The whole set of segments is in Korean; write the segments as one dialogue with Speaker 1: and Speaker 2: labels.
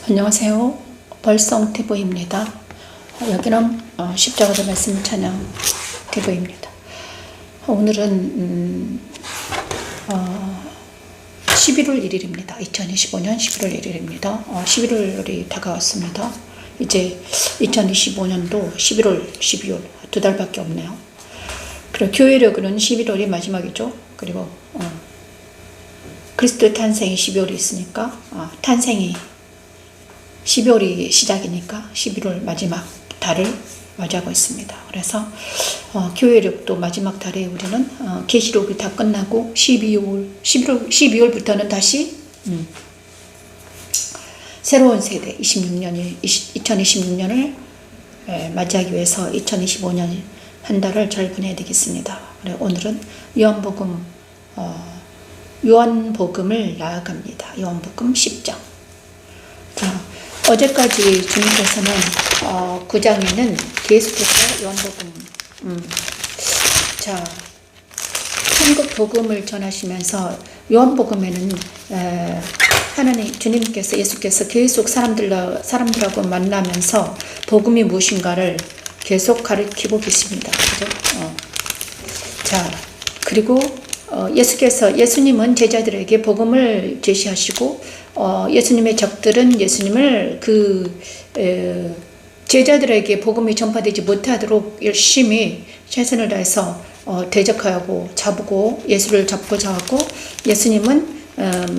Speaker 1: 안녕하세요. 벌성TV입니다. 여기는 십자가의 말씀 찬양 TV입니다. 오늘은 11월 1일입니다. 2025년 11월 1일입니다. 11월이 다가왔습니다. 이제 2025년도 11월, 12월 두 달밖에 없네요. 그리고 교회력은 11월이 마지막이죠. 그리고 그리스도의 탄생이 12월이 있으니까 탄생이 12월이 시작이니까 11월 마지막 달을 맞이하고 있습니다. 그래서 교회력도 마지막 달에 우리는 계시록이 다 끝나고 12월부터는 다시 새로운 세대 2026년을 맞이하기 위해서 2025년 한 달을 잘 보내야 되겠습니다. 오늘은 요한복음을 나아갑니다. 요한복음 10장. 자, 어제까지 주님께서는 9장에는 계속해서 요한복음 천국 복음을 전하시면서 요한복음에는 주님께서 예수께서 계속 사람들하고 만나면서 복음이 무엇인가를 계속 가르치고 계십니다. 그죠? 자, 그리고 예수님은 제자들에게 복음을 제시하시고 예수님의 적들은 예수님을 제자들에게 복음이 전파되지 못하도록 열심히 최선을 다해서 대적하고 잡고 예수를 잡고자 하고, 예수님은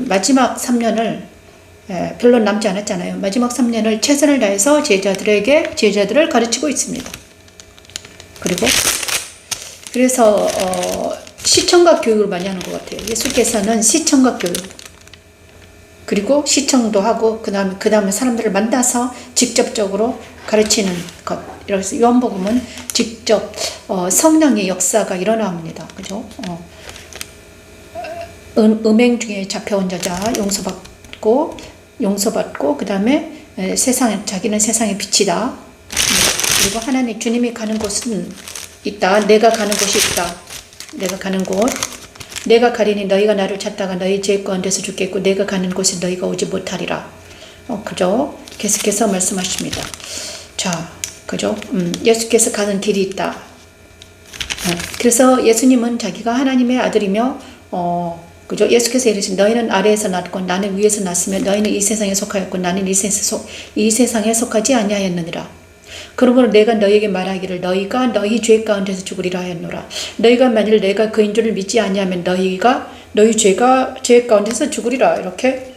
Speaker 1: 마지막 3년을 별로 남지 않았잖아요. 마지막 3년을 최선을 다해서 제자들을 가르치고 있습니다. 그래서 시청각 교육을 많이 하는 것 같아요. 예수께서는 시청각 교육, 그리고 시청도 하고 그 다음에 사람들을 만나서 직접적으로 가르치는 것. 이래서 요한복음은 직접 성령의 역사가 일어납니다. 그죠? 음행 중에 잡혀온 자자 용서받고 그 다음에 자기는 세상의 빛이다. 그리고 하나님 주님이 가는 곳은 있다. 내가 가는 곳이 있다. 내가 가는 곳, 내가 가리니 너희가 나를 찾다가 너희 죄 가운데서 죽겠고 내가 가는 곳에 너희가 오지 못하리라. 그죠? 계속해서 말씀하십니다. 자, 그죠? 예수께서 가는 길이 있다. 그래서 예수님은 자기가 하나님의 아들이며, 그죠? 예수께서 이르신 너희는 아래에서 났고 나는 위에서 났으며 너희는 이 세상에 속하였고 나는 이 세상에 속하지 아니하였느니라. 그러므로 내가 너희에게 말하기를 너희가 너희 죄 가운데서 죽으리라 하였노라. 너희가 만일 내가 그인 줄을 믿지 아니하면 너희 죄 가운데서 죽으리라. 이렇게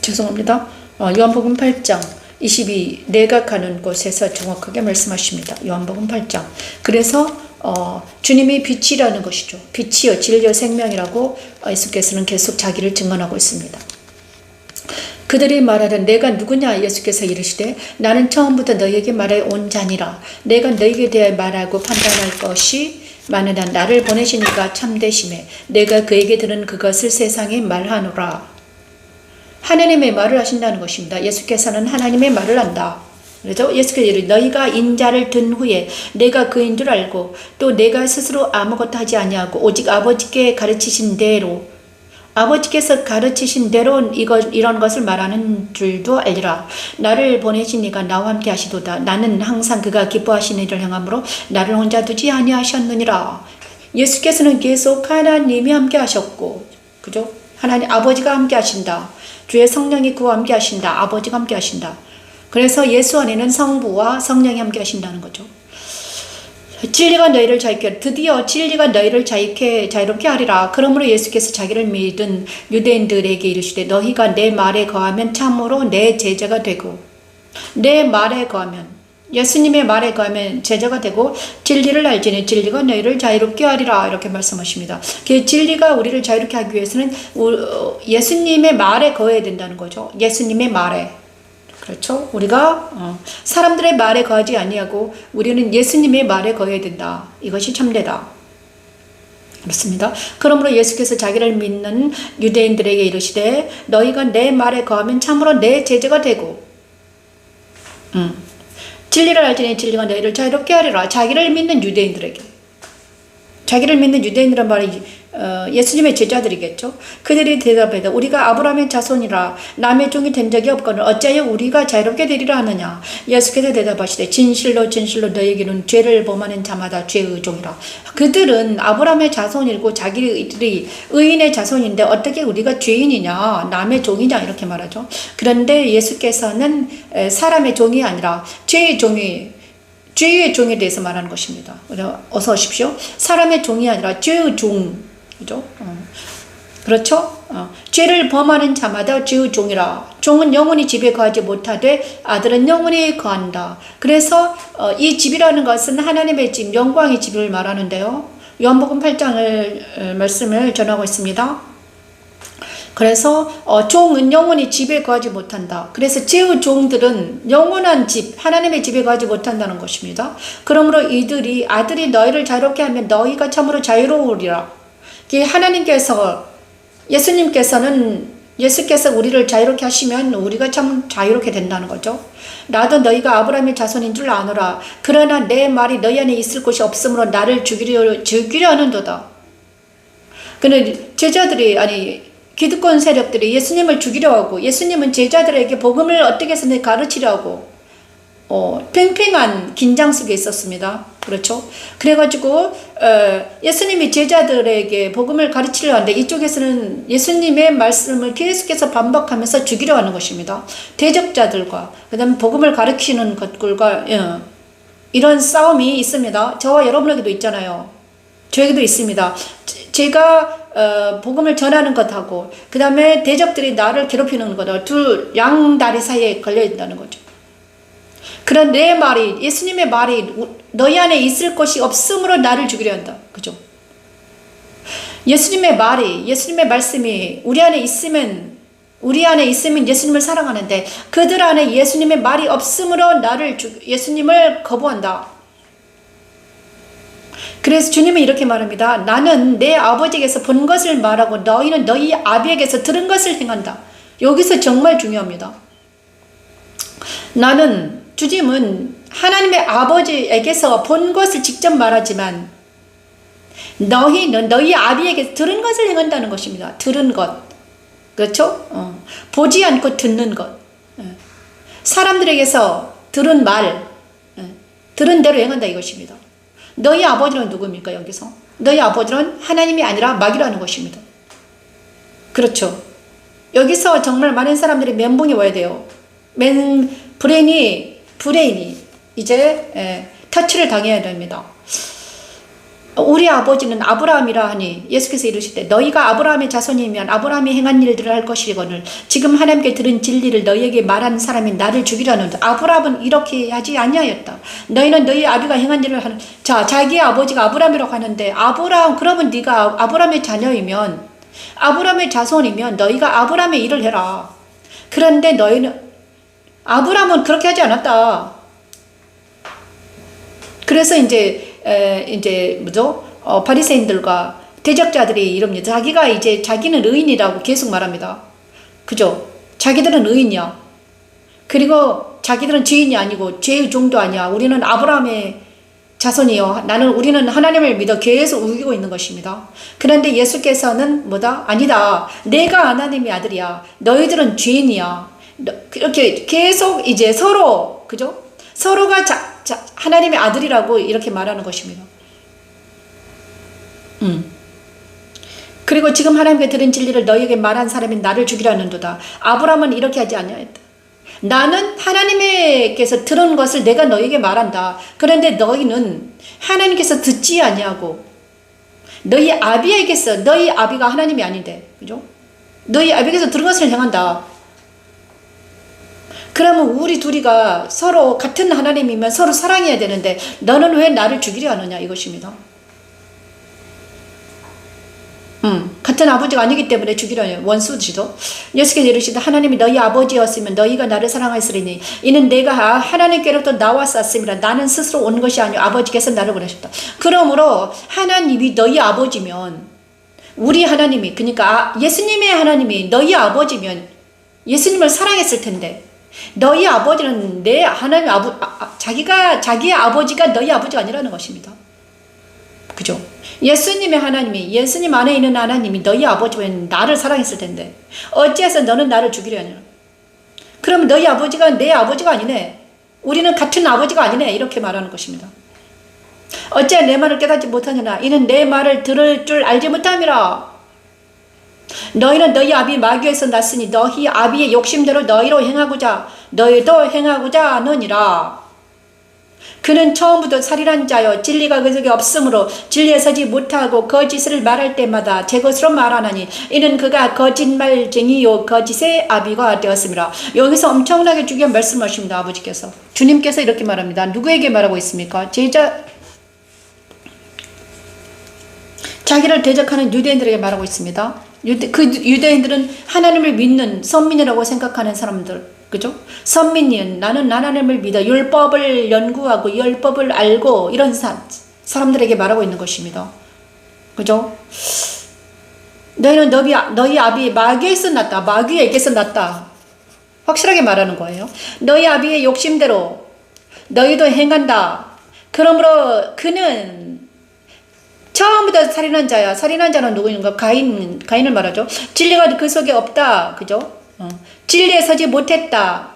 Speaker 1: 죄송합니다. 요한복음 8장 22 내가 가는 곳에서 정확하게 말씀하십니다. 요한복음 8장. 그래서 주님이 빛이라는 것이죠. 빛이요 진리요 생명이라고 예수께서는 계속 자기를 증언하고 있습니다. 그들이 말하던 내가 누구냐? 예수께서 이르시되 나는 처음부터 너희에게 말해 온 자니라. 내가 너희에게 대하여 말하고 판단할 것이 많으나 나를 보내시니까 참되심에 내가 그에게 들은 그것을 세상에 말하노라. 하나님의 말을 하신다는 것입니다. 예수께서는 하나님의 말을 한다. 그래서 예수께서 이르시되 너희가 인자를 든 후에 내가 그인 줄 알고 또 내가 스스로 아무것도 하지 아니하고 오직 아버지께 가르치신 대로 아버지께서 가르치신 대로 이런 것을 말하는 줄도 알리라. 나를 보내신 이가 나와 함께 하시도다. 나는 항상 그가 기뻐하시는 이를 향함으로 나를 혼자 두지 아니하셨느니라. 예수께서는 계속 하나님이 함께 하셨고, 그죠? 하나님 아버지가 함께 하신다. 주의 성령이 그와 함께 하신다. 아버지가 함께 하신다. 그래서 예수 안에는 성부와 성령이 함께 하신다는 거죠. 진리가 너희를 자유케 하리라. 드디어 진리가 너희를 자유롭게 하리라. 그러므로 예수께서 자기를 믿은 유대인들에게 이르시되 너희가 내 말에 거하면 참으로 내 제자가 되고, 내 말에 거하면 예수님의 말에 거하면 제자가 되고 진리를 알지니 진리가 너희를 자유롭게 하리라. 이렇게 말씀하십니다. 그 진리가 우리를 자유롭게 하기 위해서는 예수님의 말에 거해야 된다는 거죠. 예수님의 말에. 그렇죠? 우리가 사람들의 말에 거하지 아니하고 우리는 예수님의 말에 거해야 된다. 이것이 참되다. 그렇습니다. 그러므로 예수께서 자기를 믿는 유대인들에게 이르시되 너희가 내 말에 거하면 참으로 내 제자가 되고 진리를 알지니 진리가 너희를 자유롭게 하리라. 자기를 믿는 유대인들에게. 자기를 믿는 유대인이란 말이 예수님의 제자들이겠죠. 그들이 대답해도 우리가 아브라함의 자손이라 남의 종이 된 적이 없거늘 어찌하여 우리가 자유롭게 되리라 하느냐. 예수께서 대답하시되 진실로 진실로 너희에게는 죄를 범하는 자마다 죄의 종이라. 그들은 아브라함의 자손이고 자기들이 의인의 자손인데 어떻게 우리가 죄인이냐 남의 종이냐 이렇게 말하죠. 그런데 예수께서는 사람의 종이 아니라 죄의 종에 대해서 말하는 것입니다. 어서 오십시오. 사람의 종이 아니라 죄의 종. 그죠? 그렇죠? 죄를 범하는 자마다 죄의 종이라. 종은 영원히 집에 거하지 못하되 아들은 영원히 거한다. 그래서 이 집이라는 것은 하나님의 집, 영광의 집을 말하는데요. 요한복음 8장을 말씀을 전하고 있습니다. 그래서 종은 영원히 집에 거하지 못한다. 그래서 죄의 종들은 영원한 집, 하나님의 집에 거하지 못한다는 것입니다. 그러므로 이들이 아들이 너희를 자유롭게 하면 너희가 참으로 자유로우리라. 예수께서 우리를 자유롭게 하시면 우리가 참 자유롭게 된다는 거죠. 나도 너희가 아브라함의 자손인 줄 아노라. 그러나 내 말이 너희 안에 있을 곳이 없으므로 나를 죽이려 하는도다. 근데 기득권 세력들이 예수님을 죽이려 하고 예수님은 제자들에게 복음을 어떻게 해서 가르치려 하고 팽팽한 긴장 속에 있었습니다. 그렇죠? 그래가지고 예수님이 제자들에게 복음을 가르치려 하는데 이쪽에서는 예수님의 말씀을 계속해서 반박하면서 죽이려 하는 것입니다. 대적자들과 그 다음에 복음을 가르치는 것들과 이런 싸움이 있습니다. 저와 여러분에게도 있잖아요. 저에게도 있습니다. 제가 복음을 전하는 것하고 그 다음에 대적들이 나를 괴롭히는 거다. 둘 양다리 사이에 걸려 있다는 거죠. 그런 내 말이 예수님의 말이 너희 안에 있을 것이 없으므로 나를 죽이려 한다. 그죠? 예수님의 말씀이 우리 안에 있으면 예수님을 사랑하는데 그들 안에 예수님의 말이 없으므로 예수님을 거부한다. 그래서 주님은 이렇게 말합니다. 나는 내 아버지에게서 본 것을 말하고 너희는 너희 아비에게서 들은 것을 행한다. 여기서 정말 중요합니다. 주님은 하나님의 아버지에게서 본 것을 직접 말하지만 너희는 너희 아비에게서 들은 것을 행한다는 것입니다. 들은 것. 그렇죠? 보지 않고 듣는 것. 사람들에게서 들은 말, 들은 대로 행한다 이것입니다. 너희 아버지는 누구입니까 여기서? 너희 아버지는 하나님이 아니라 마귀라는 것입니다. 그렇죠? 여기서 정말 많은 사람들이 멘붕이 와야 돼요. 브레인이 이제 터치를 당해야 됩니다. 우리 아버지는 아브라함이라 하니 예수께서 이르시되 너희가 아브라함의 자손이면 아브라함이 행한 일들을 할 것이거늘 지금 하나님께 들은 진리를 너희에게 말하는 사람이 나를 죽이라는데 아브라함은 이렇게 하지 아니하였다. 너희는 너희 아비가 행한 일을 하는 자기의 아버지가 아브라함이라고 하는데 그러면 네가 아브라함의 자녀이면 아브라함의 자손이면 너희가 아브라함의 일을 해라. 그런데 아브라함은 그렇게 하지 않았다. 그래서 바리새인들과 대적자들이 이럽니다. 자기는 의인이라고 계속 말합니다. 그죠? 자기들은 의인이야. 그리고 자기들은 죄인이 아니고 죄의 종도 아니야. 우리는 아브라함의 자손이요. 우리는 하나님을 믿어 계속 우기고 있는 것입니다. 그런데 예수께서는 아니다. 내가 하나님의 아들이야. 너희들은 죄인이야. 이렇게 계속 서로, 그죠? 서로가 하나님의 아들이라고 이렇게 말하는 것입니다. 그리고 지금 하나님께 들은 진리를 너희에게 말한 사람이 나를 죽이라는도다. 아브라함은 이렇게 하지 아니하였다. 나는 하나님께서 들은 것을 내가 너희에게 말한다. 그런데 너희는 하나님께서 듣지 아니하고 너희 아비가 하나님이 아닌데, 그죠? 너희 아비에게서 들은 것을 행한다. 그러면 우리 둘이가 서로 같은 하나님이면 서로 사랑해야 되는데 너는 왜 나를 죽이려 하느냐 이것입니다. 같은 아버지가 아니기 때문에 죽이려 해요. 원수지도. 예수께서 이르시되 하나님이 너희 아버지였으면 너희가 나를 사랑하였으리니 이는 내가 하나님께로부터 나왔었음이라. 나는 스스로 온 것이 아니요 아버지께서 나를 보내셨다. 그러므로 하나님이 너희 아버지면 우리 하나님이 그러니까 예수님의 하나님이 너희 아버지면 예수님을 사랑했을 텐데 너희 아버지는 내 하나님 자기의 아버지가 너희 아버지가 아니라는 것입니다. 그죠? 예수님의 하나님이, 예수님 안에 있는 하나님이 너희 아버지면 나를 사랑했을 텐데 어찌해서 너는 나를 죽이려냐. 그러면 너희 아버지가 내 아버지가 아니네. 우리는 같은 아버지가 아니네. 이렇게 말하는 것입니다. 어찌 내 말을 깨닫지 못하느냐. 이는 내 말을 들을 줄 알지 못함이라. 너희는 너희 아비 마귀에서 났으니 너희 아비의 욕심대로 너희로 행하고자 너희도 행하고자 하느니라. 그는 처음부터 살인한 자여 진리가 그 속에 없으므로 진리에 서지 못하고 거짓을 말할 때마다 제 것으로 말하나니 이는 그가 거짓말쟁이요 거짓의 아비가 되었습니다. 여기서 엄청나게 중요한 말씀하십니다. 아버지께서, 주님께서 이렇게 말합니다. 누구에게 말하고 있습니까? 자기를 대적하는 유대인들에게 말하고 있습니다. 그 유대인들은 하나님을 믿는 선민이라고 생각하는 사람들, 그죠? 선민은 나는 하나님을 믿어 율법을 연구하고 율법을 알고 이런 사람들에게 말하고 있는 것입니다. 그죠? 너희는 너희 아비 마귀에서 났다. 마귀에게서 났다. 확실하게 말하는 거예요. 너희 아비의 욕심대로 너희도 행한다. 그러므로 그는 처음부터 살인한 자야. 살인한 자는 누구인가? 가인을 말하죠. 진리가 그 속에 없다. 그죠? 진리에 서지 못했다.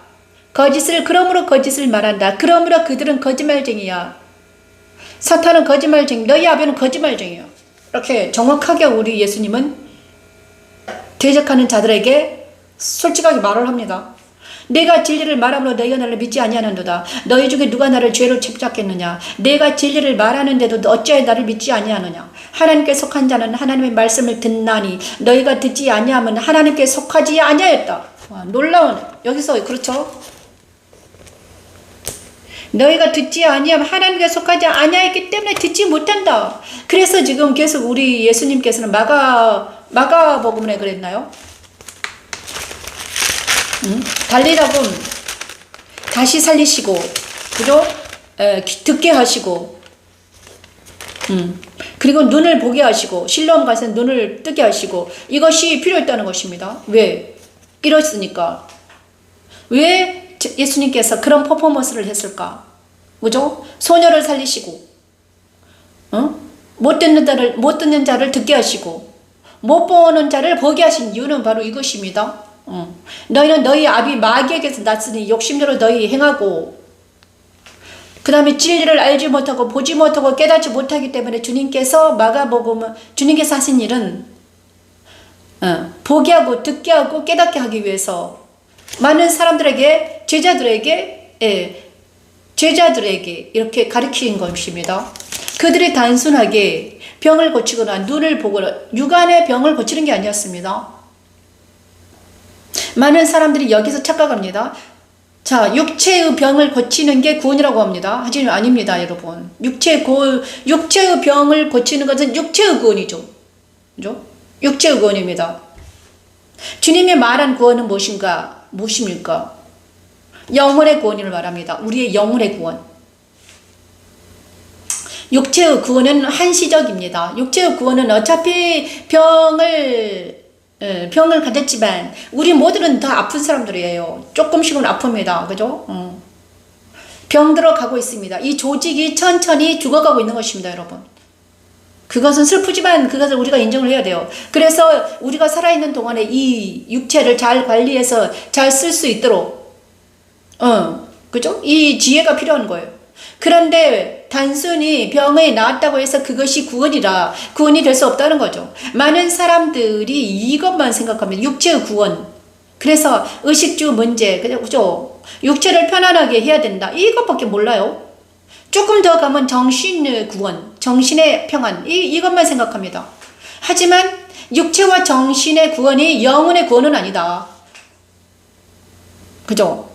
Speaker 1: 그러므로 거짓을 말한다. 그러므로 그들은 거짓말쟁이야. 사탄은 거짓말쟁이, 너희 아비는 거짓말쟁이야. 이렇게 정확하게 우리 예수님은 대적하는 자들에게 솔직하게 말을 합니다. 내가 진리를 말함으로 너희가 나를 믿지 아니하는도다. 너희 중에 누가 나를 죄로 책잡겠느냐. 내가 진리를 말하는데도 어찌하여 나를 믿지 아니하느냐. 하나님께 속한 자는 하나님의 말씀을 듣나니 너희가 듣지 아니하면 하나님께 속하지 아니하였다. 와, 놀라운, 여기서 그렇죠. 너희가 듣지 아니하면 하나님께 속하지 아니하였기 때문에 듣지 못한다. 그래서 지금 계속 우리 예수님께서는 마가복음에 그랬나요? 달리라군 다시 살리시고, 그죠? 듣게 하시고, 그리고 눈을 보게 하시고, 실로암 가서 눈을 뜨게 하시고, 이것이 필요했다는 것입니다. 왜? 이렇으니까. 왜 예수님께서 그런 퍼포먼스를 했을까? 그죠? 소녀를 살리시고, 못 듣는 자를 듣게 하시고, 못 보는 자를 보게 하신 이유는 바로 이것입니다. 너희는 너희 아비 마귀에게서 났으니 욕심대로 너희 행하고, 그 다음에 진리를 알지 못하고 보지 못하고 깨닫지 못하기 때문에 주님께서 마가복음은 주님께서 하신 일은 보게 하고 듣게 하고 깨닫게 하기 위해서 많은 사람들에게 제자들에게 이렇게 가르친 것입니다. 그들이 단순하게 병을 고치거나 눈을 보거나 육안의 병을 고치는 게 아니었습니다. 많은 사람들이 여기서 착각합니다. 자, 육체의 병을 고치는 게 구원이라고 합니다. 하지만 아닙니다, 여러분. 육체의 병을 고치는 것은 육체의 구원이죠. 그죠? 육체의 구원입니다. 주님이 말한 구원은 무엇입니까? 영혼의 구원을 말합니다. 우리의 영혼의 구원. 육체의 구원은 한시적입니다. 육체의 구원은 어차피 병을 가졌지만 우리 모두는 다 아픈 사람들이에요. 조금씩은 아픕니다. 그죠? 병들어 가고 있습니다. 이 조직이 천천히 죽어가고 있는 것입니다, 여러분. 그것은 슬프지만 그것을 우리가 인정을 해야 돼요. 그래서 우리가 살아있는 동안에 이 육체를 잘 관리해서 잘 쓸 수 있도록 그죠? 이 지혜가 필요한 거예요. 그런데 단순히 병에 나았다고 해서 그것이 구원이 될 수 없다는 거죠. 많은 사람들이 이것만 생각합니다. 육체의 구원. 그래서 의식주 문제, 그죠? 육체를 편안하게 해야 된다. 이것밖에 몰라요. 조금 더 가면 정신의 구원, 정신의 평안, 이것만 생각합니다. 하지만 육체와 정신의 구원이 영혼의 구원은 아니다. 그죠?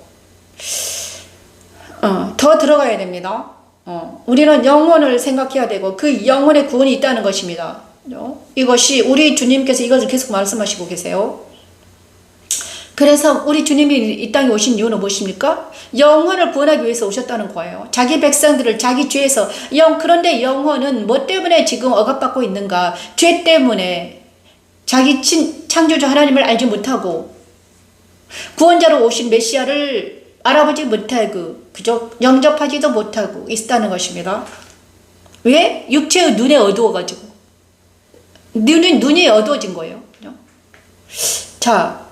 Speaker 1: 더 들어가야 됩니다. 우리는 영혼을 생각해야 되고 그 영혼의 구원이 있다는 것입니다. 이것이 우리 주님께서 이것을 계속 말씀하시고 계세요. 그래서 우리 주님이 이 땅에 오신 이유는 무엇입니까? 영혼을 구원하기 위해서 오셨다는 거예요. 자기 백성들을 자기 죄에서 그런데 영혼은 뭐 때문에 지금 억압받고 있는가? 죄 때문에 자기 창조주 하나님을 알지 못하고 구원자로 오신 메시아를 알아보지 못하고 그저 영접하지도 못하고 있다는 것입니다. 왜? 육체의 눈에 어두워가지고 눈이 어두워진 거예요. 그죠? 자,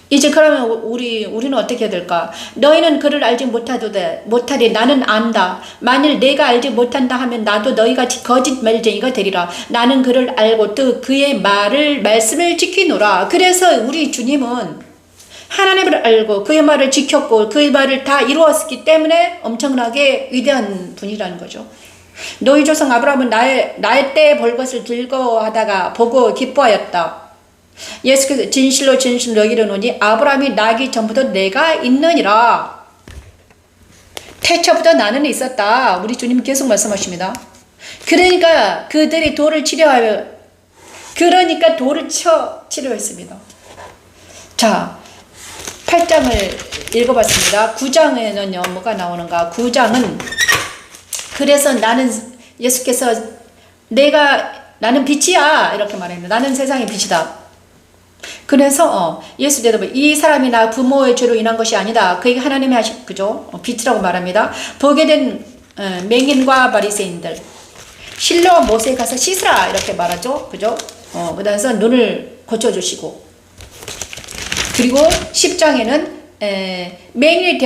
Speaker 1: 이제 그러면 우리는 어떻게 해야 될까? 너희는 그를 알지 못하리 나는 안다. 만일 내가 알지 못한다 하면 나도 너희같이 거짓 말쟁이가 되리라. 나는 그를 알고 또 그의 말씀을 지키노라. 그래서 우리 주님은 하나님을 알고 그의 말을 지켰고 그의 말을 다 이루었기 때문에 엄청나게 위대한 분이라는 거죠. 너희 조상 아브라함은 나의 때에 볼 것을 즐거워하다가 보고 기뻐하였다. 예수께서 진실로 진실로 이르노니 아브라함이 나기 전부터 내가 있느니라. 태초부터 나는 있었다. 우리 주님 계속 말씀하십니다. 그러니까 그들이 돌을 치료했습니다. 자, 8장을 읽어봤습니다. 9장에는요 뭐가 나오는가? 9장은 그래서 예수께서 나는 빛이야 이렇게 말합니다. 나는 세상의 빛이다. 그래서 예수 대답을 이 사람이 나 부모의 죄로 인한 것이 아니다. 그게 하나님이 그죠? 빛이라고 말합니다. 보게 된 맹인과 바리새인들 실로와 모세에 가서 씻으라 이렇게 말하죠. 그죠? 그래서 눈을 고쳐주시고 그리고 10장에는 맹인이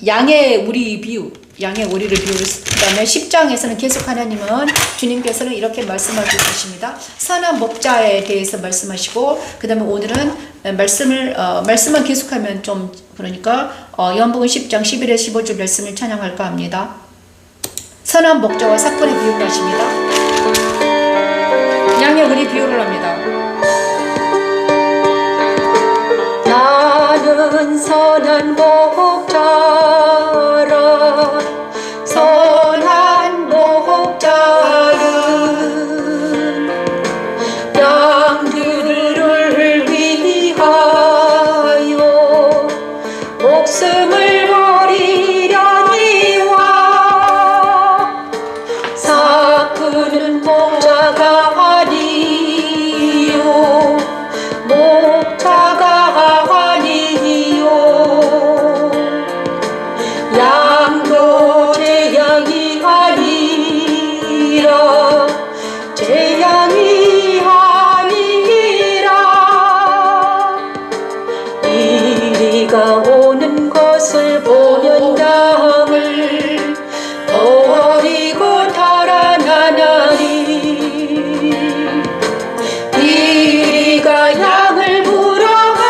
Speaker 1: 양의 우리를 비유를 그 다음에 10장에서는 계속 하나님은 주님께서는 이렇게 말씀하고 계십니다. 선한 목자에 대해서 말씀하시고 그 다음에 오늘은 말씀만 계속하면 좀 그러니까 요한복음 10장 11에서 15절 말씀을 찬양할까 합니다. 선한 목자와 사건의 비유를 하십니다. 양의 우리 비유를 합니다. 나는 선한 목자라 선한 목자는 양들을 위하여 목숨을 버리려니와 사크는 목자가 아니요 목자가 아니요 양도 제 양이 아니라 제 양이 아니라 이리가 오는 것을 보면 양을 버리고 달아나나니 이리가 양을 물어가고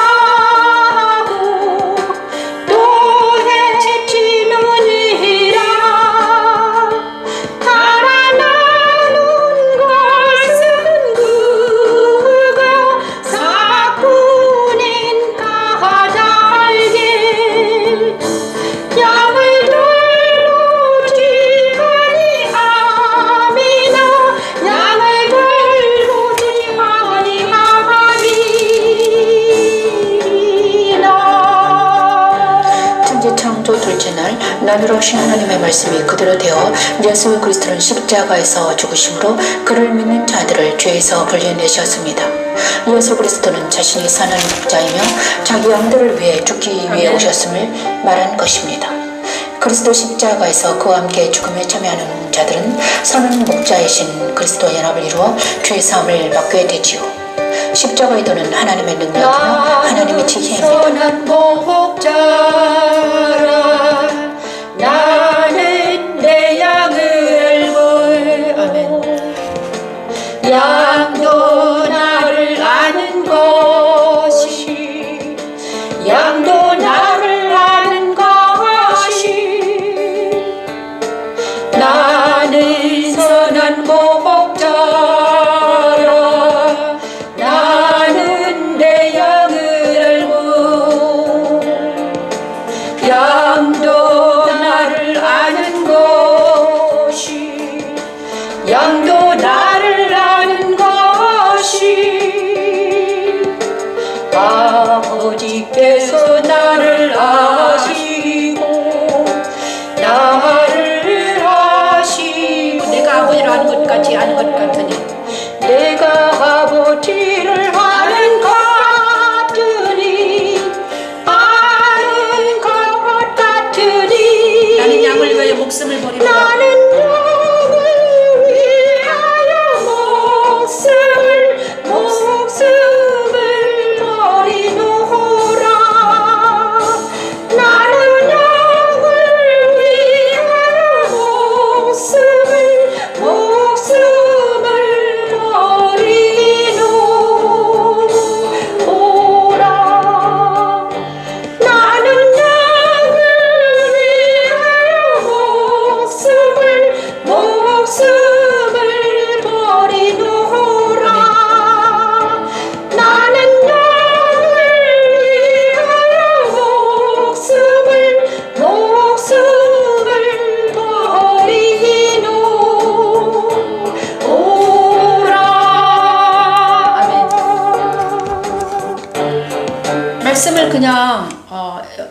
Speaker 1: 또 해치느니라 달아나는 것은 그가 사꾼인 까닭에 양을 돌보지 아니함이나 양을 돌보지 아니함이나 천지 창조 둘째 날 나누러 오신 하나님의 말씀이 그대로 되어 예수 그리스도는 십자가에서 죽으심으로 그를 믿는 자들을 죄에서 분리내셨습니다. 예수 그리스도는 자신이 선한 목자이며 자기 양들을 위해 죽기 위해 오셨음을 말한 것입니다. 그리스도 십자가에서 그와 함께 죽음에 참여하는 자들은 선한 목자이신 그리스도와 연합을 이루어 죄 사함을 받게 되지요. 십자가의 도는 하나님의 능력이며 하나님의 지혜입니다. 선한 목자라 나는 내 양을 아멘. 양도 나를 아는 것이 양도 나를 아는 것이 나는 선한 목자라 나는 내 양을 알고 양도 나를 아는 것이 양도 나를 아는 것이 아버지께서 나를 아시고 나를 아시고 내가 아버지를 아는 것 같이 아는 것 같으니 내가 아버지를 아는 것 같으니 아는 것 같으니 나는 양을 위하여 목숨을 버리리라 나는 양을 위하여 목숨을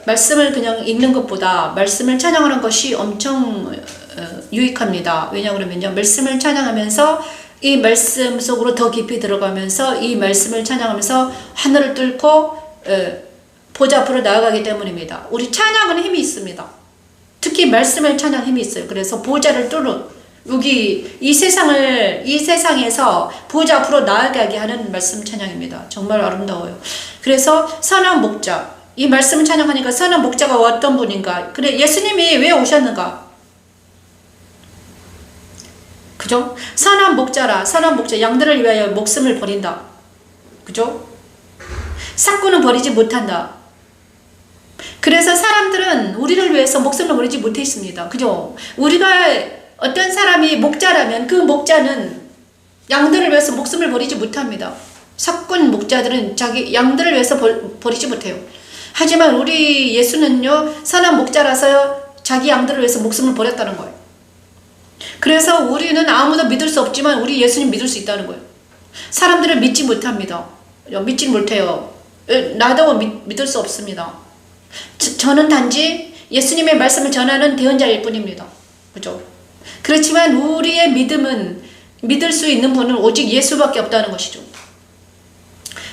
Speaker 1: 말씀을 그냥 읽는 것보다 말씀을 찬양하는 것이 엄청 유익합니다. 왜냐 그러면요, 말씀을 찬양하면서 이 말씀 속으로 더 깊이 들어가면서 이 말씀을 찬양하면서 하늘을 뚫고 보좌 앞으로 나아가기 때문입니다. 우리 찬양은 힘이 있습니다. 특히 말씀을 찬양 힘이 있어요. 그래서 보좌를 뚫는, 여기 이 세상에서 보좌 앞으로 나아가게 하는 말씀 찬양입니다. 정말 아름다워요. 그래서 선한 목자, 이 말씀을 찬양하니까 선한 목자가 어떤 분인가? 그래, 예수님이 왜 오셨는가? 그죠? 선한 목자, 양들을 위하여 목숨을 버린다. 그죠? 삭구는 버리지 못한다. 그래서 사람들은 우리를 위해서 목숨을 버리지 못했습니다. 그죠? 우리가 어떤 사람이 목자라면 그 목자는 양들을 위해서 목숨을 버리지 못합니다. 삭군 목자들은 자기 양들을 위해서 버리지 못해요. 하지만 우리 예수는요, 선한 목자라서 자기 양들을 위해서 목숨을 버렸다는 거예요. 그래서 우리는 아무도 믿을 수 없지만 우리 예수님 믿을 수 있다는 거예요. 사람들을 믿지 못합니다. 믿지 못해요. 나도 믿을 수 없습니다. 저는 단지 예수님의 말씀을 전하는 대언자일 뿐입니다. 그죠? 그렇지만 우리의 믿음은, 믿을 수 있는 분은 오직 예수밖에 없다는 것이죠.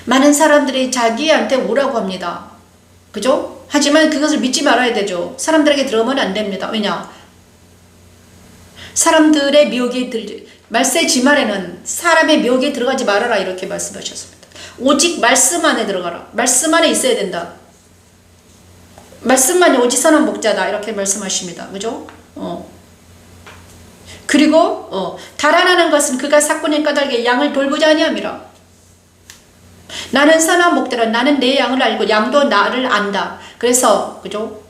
Speaker 1: 많은 사람들이 자기한테 오라고 합니다. 그죠? 하지만 그것을 믿지 말아야 되죠. 사람들에게 들어오면 안 됩니다. 왜냐? 사람들의 미혹에 말세 지말에는 사람의 미혹에 들어가지 말아라, 이렇게 말씀하셨습니다. 오직 말씀 안에 들어가라. 말씀 안에 있어야 된다. 말씀만이 오직 선한 목자다, 이렇게 말씀하십니다. 그죠? 그리고 달아나는 것은 그가 삭군의 까닭에 양을 돌보자 아니함이라. 나는 선한 목자라. 나는 내 양을 알고 양도 나를 안다. 그래서 그죠?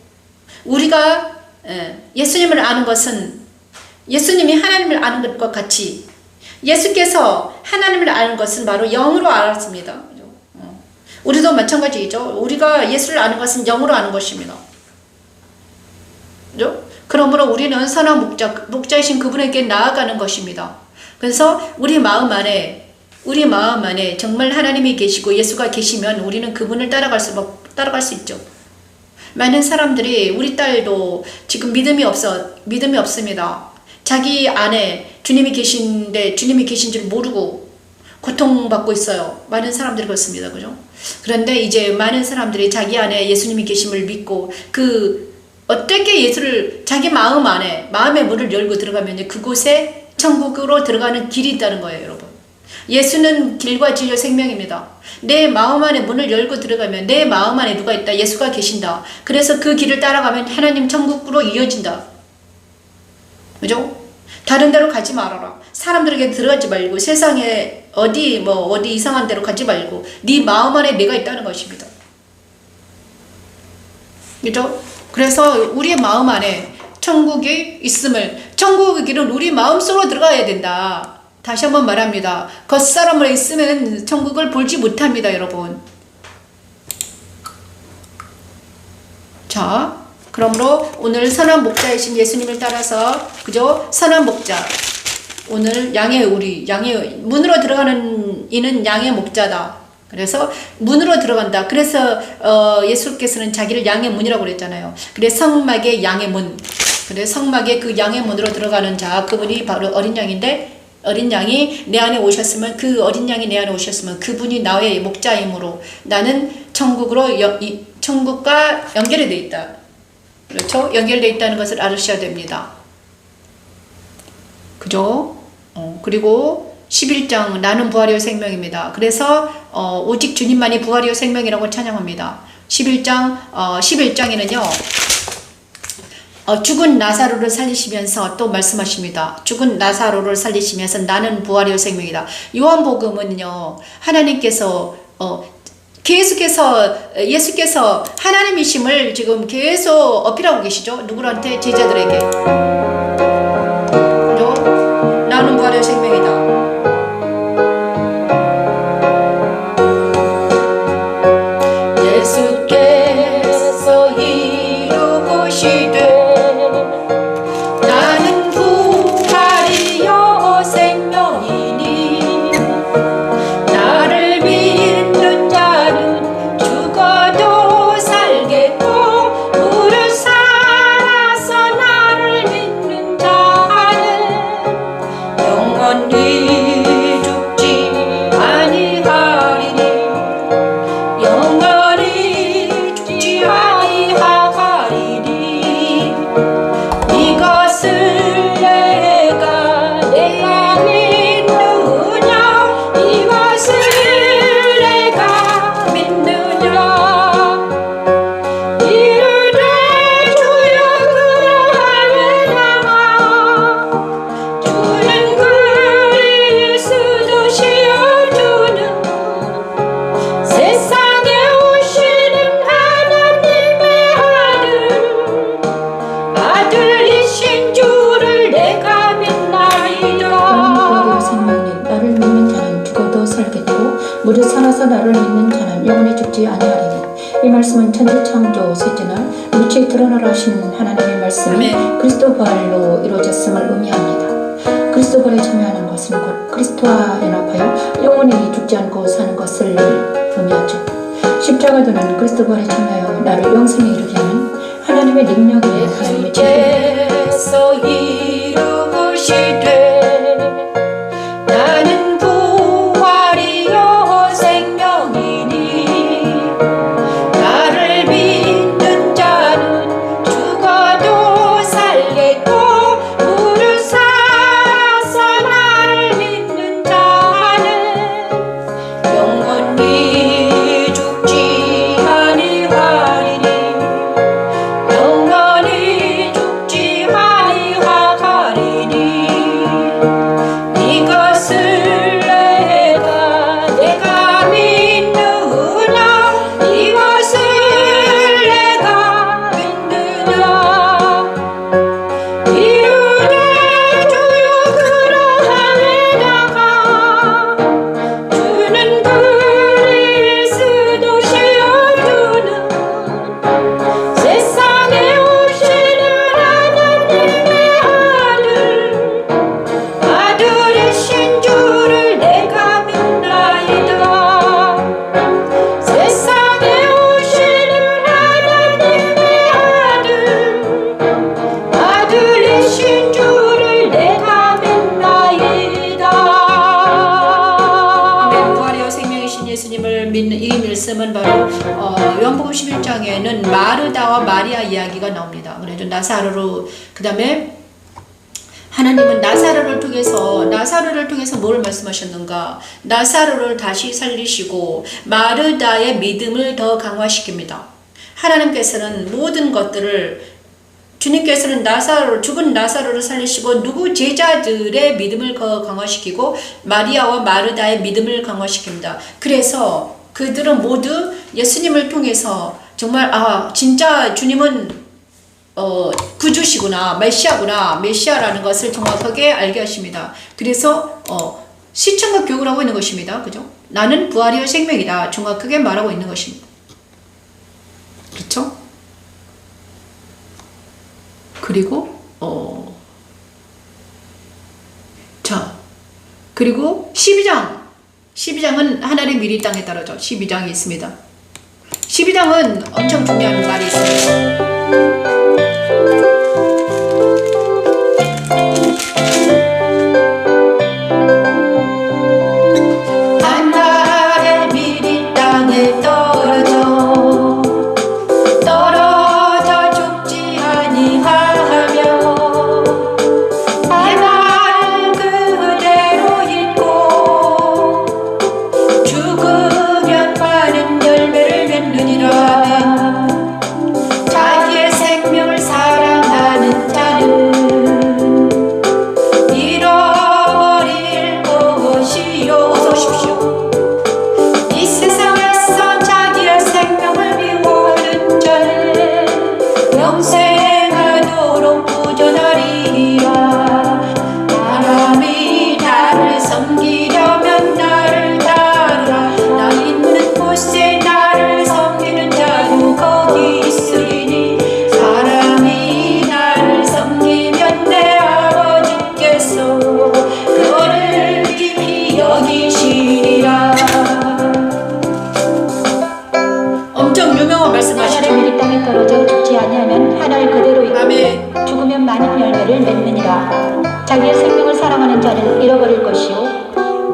Speaker 1: 우리가 예수님을 아는 것은 예수님이 하나님을 아는 것과 같이 예수께서 하나님을 아는 것은 바로 영으로 알았습니다. 우리도 마찬가지죠. 우리가 예수를 아는 것은 영으로 아는 것입니다. 그죠? 그러므로 우리는 선한 목자이신 그분에게 나아가는 것입니다. 그래서 우리 마음 안에 정말 하나님이 계시고 예수가 계시면 우리는 그분을 따라갈 수 있죠. 많은 사람들이, 우리 딸도 지금 믿음이 없습니다. 자기 안에 주님이 계신데 주님이 계신 줄 모르고 고통받고 있어요. 많은 사람들이 그렇습니다. 그죠? 그런데 이제 많은 사람들이 자기 안에 예수님이 계심을 믿고 어떻게 예수를 자기 마음의 문을 열고 들어가면 그곳에 천국으로 들어가는 길이 있다는 거예요, 여러분. 예수는 길과 진리와 생명입니다. 내 마음 안에 문을 열고 들어가면 내 마음 안에 누가 있다? 예수가 계신다. 그래서 그 길을 따라가면 하나님 천국으로 이어진다. 그죠? 다른 데로 가지 말아라. 사람들에게 들어가지 말고 세상에 어디 이상한 데로 가지 말고 네 마음 안에 내가 있다는 것입니다. 그죠? 그래서 우리의 마음 안에 천국이 있음을, 천국의 길은 우리 마음속으로 들어가야 된다. 다시 한번 말합니다. 겉사람으로 있으면 천국을 보지 못합니다, 여러분. 자, 그러므로 오늘 선한 목자이신 예수님을 따라서, 그죠? 선한 목자. 오늘 문으로 들어가는 이는 양의 목자다. 그래서 문으로 들어간다. 그래서 예수께서는 자기를 양의 문이라고 그랬잖아요. 그래서 성막의 양의 문. 그래서 성막의 그 양의 문으로 들어가는 자, 그분이 바로 어린 양인데, 어린 양이 내 안에 오셨으면, 그 어린 양이 내 안에 오셨으면 그분이 나의 목자이므로 나는 천국과 연결이 되어 있다. 그렇죠? 연결되어 있다는 것을 알으셔야 됩니다. 그죠? 그리고 11장 나는 부활이요 생명입니다. 그래서 오직 주님만이 부활이요 생명이라고 찬양합니다. 11장에는요. 죽은 나사로를 살리시면서 또 말씀하십니다. 죽은 나사로를 살리시면서 나는 부활이요 생명이다. 요한복음은요, 하나님께서 계속해서 예수께서 하나님이심을 지금 계속 어필하고 계시죠. 누구한테? 제자들에게. 나는 부활이요 생명이다. 예수께서 이루시되 나를 믿는 자는 죽어도
Speaker 2: 말씀은 천지창조 셋째날 무치에 드러나라 하신 하나님의 말씀이
Speaker 1: 아멘.
Speaker 2: 그리스도 부활로 이루어졌음을 의미합니다. 그리스도 부활에 참여하는 것은 곧 그리스도와 연합하여 영원히 죽지 않고 사는 것을 의미하죠. 십자가도는 그리스도 부활에 참여하여 나를 영생에 이르게 하는 하나님의 능력이 하나님의
Speaker 1: 예수께서 이루시되 나는 부활이요 생명이니 나를 믿는 자는 죽어도 살겠고 무릇 사서 나를 믿는 자는 영원히 죽지 아니하리니 영원히 죽지 아니하리니 이것을 내가 믿느냐 이것을 내가 믿느냐 이르되 주여 그러하에다가 주는 그리스도시여 주는 세상에 오시는 하나님의 아들이신 주를 내가 믿나이다. 세상에 오시는 하나님의 아들이신 주를 내가 믿나이다. 부활이요 생명이신 예수님을 믿는 이 말씀은 바로 요한복음 11장에는 마르다와 마리아 이야기가 나옵니다. 그래도 나사로로 그 다음에 하나님은 나사로를 통해서 뭘 말씀하셨는가? 나사로를 다시 살리시고 마르다의 믿음을 더 강화시킵니다. 하나님께서는 모든 것들을 주님께서는 죽은 나사로를 살리시고 누구 제자들의 믿음을 더 강화시키고 마리아와 마르다의 믿음을 강화시킵니다. 그래서 그들은 모두 예수님을 통해서 정말 진짜 주님은 구주시구나, 메시아라는 것을 정확하게 알게 하십니다. 그래서 시청각 교육을 하고 있는 것입니다. 그죠? 나는 부활이요 생명이다. 정확하게 말하고 있는 것입니다. 그렇죠? 그리고 그리고 12장은 하나님 미리 땅에 따르죠. 12장이 있습니다. 12장은 엄청 중요한 말이 있습니다. 하나의 미리 땅에 떨어져 죽지 아니하며 말 그대로 있고 죽으면 많은 열매를 맺느니라. 자기의 생명을 사랑하는 자는 잃어버릴 것이요. 어서 오십시오. 이 세상에서 자기의 생명을 미워하는 자는 영생하도록 부전하리라. 사람이 나를 섬기려면 나를 따르라. 나 있는 곳에 나를 섬기는 자도 거기 있으리니 사람이 나를 섬기면 내 아버지께서 그를 깊이 여기시리라. 엄청 유명한 말씀하시죠.
Speaker 2: 하나의 미리 땅에 떨어져 죽지 아니하면 하늘 그대로 있고
Speaker 1: 아멘.
Speaker 2: 죽으면 많은 열매를 맺느니라. 자기의 생명을 사랑하는 자는 잃어버릴 것이요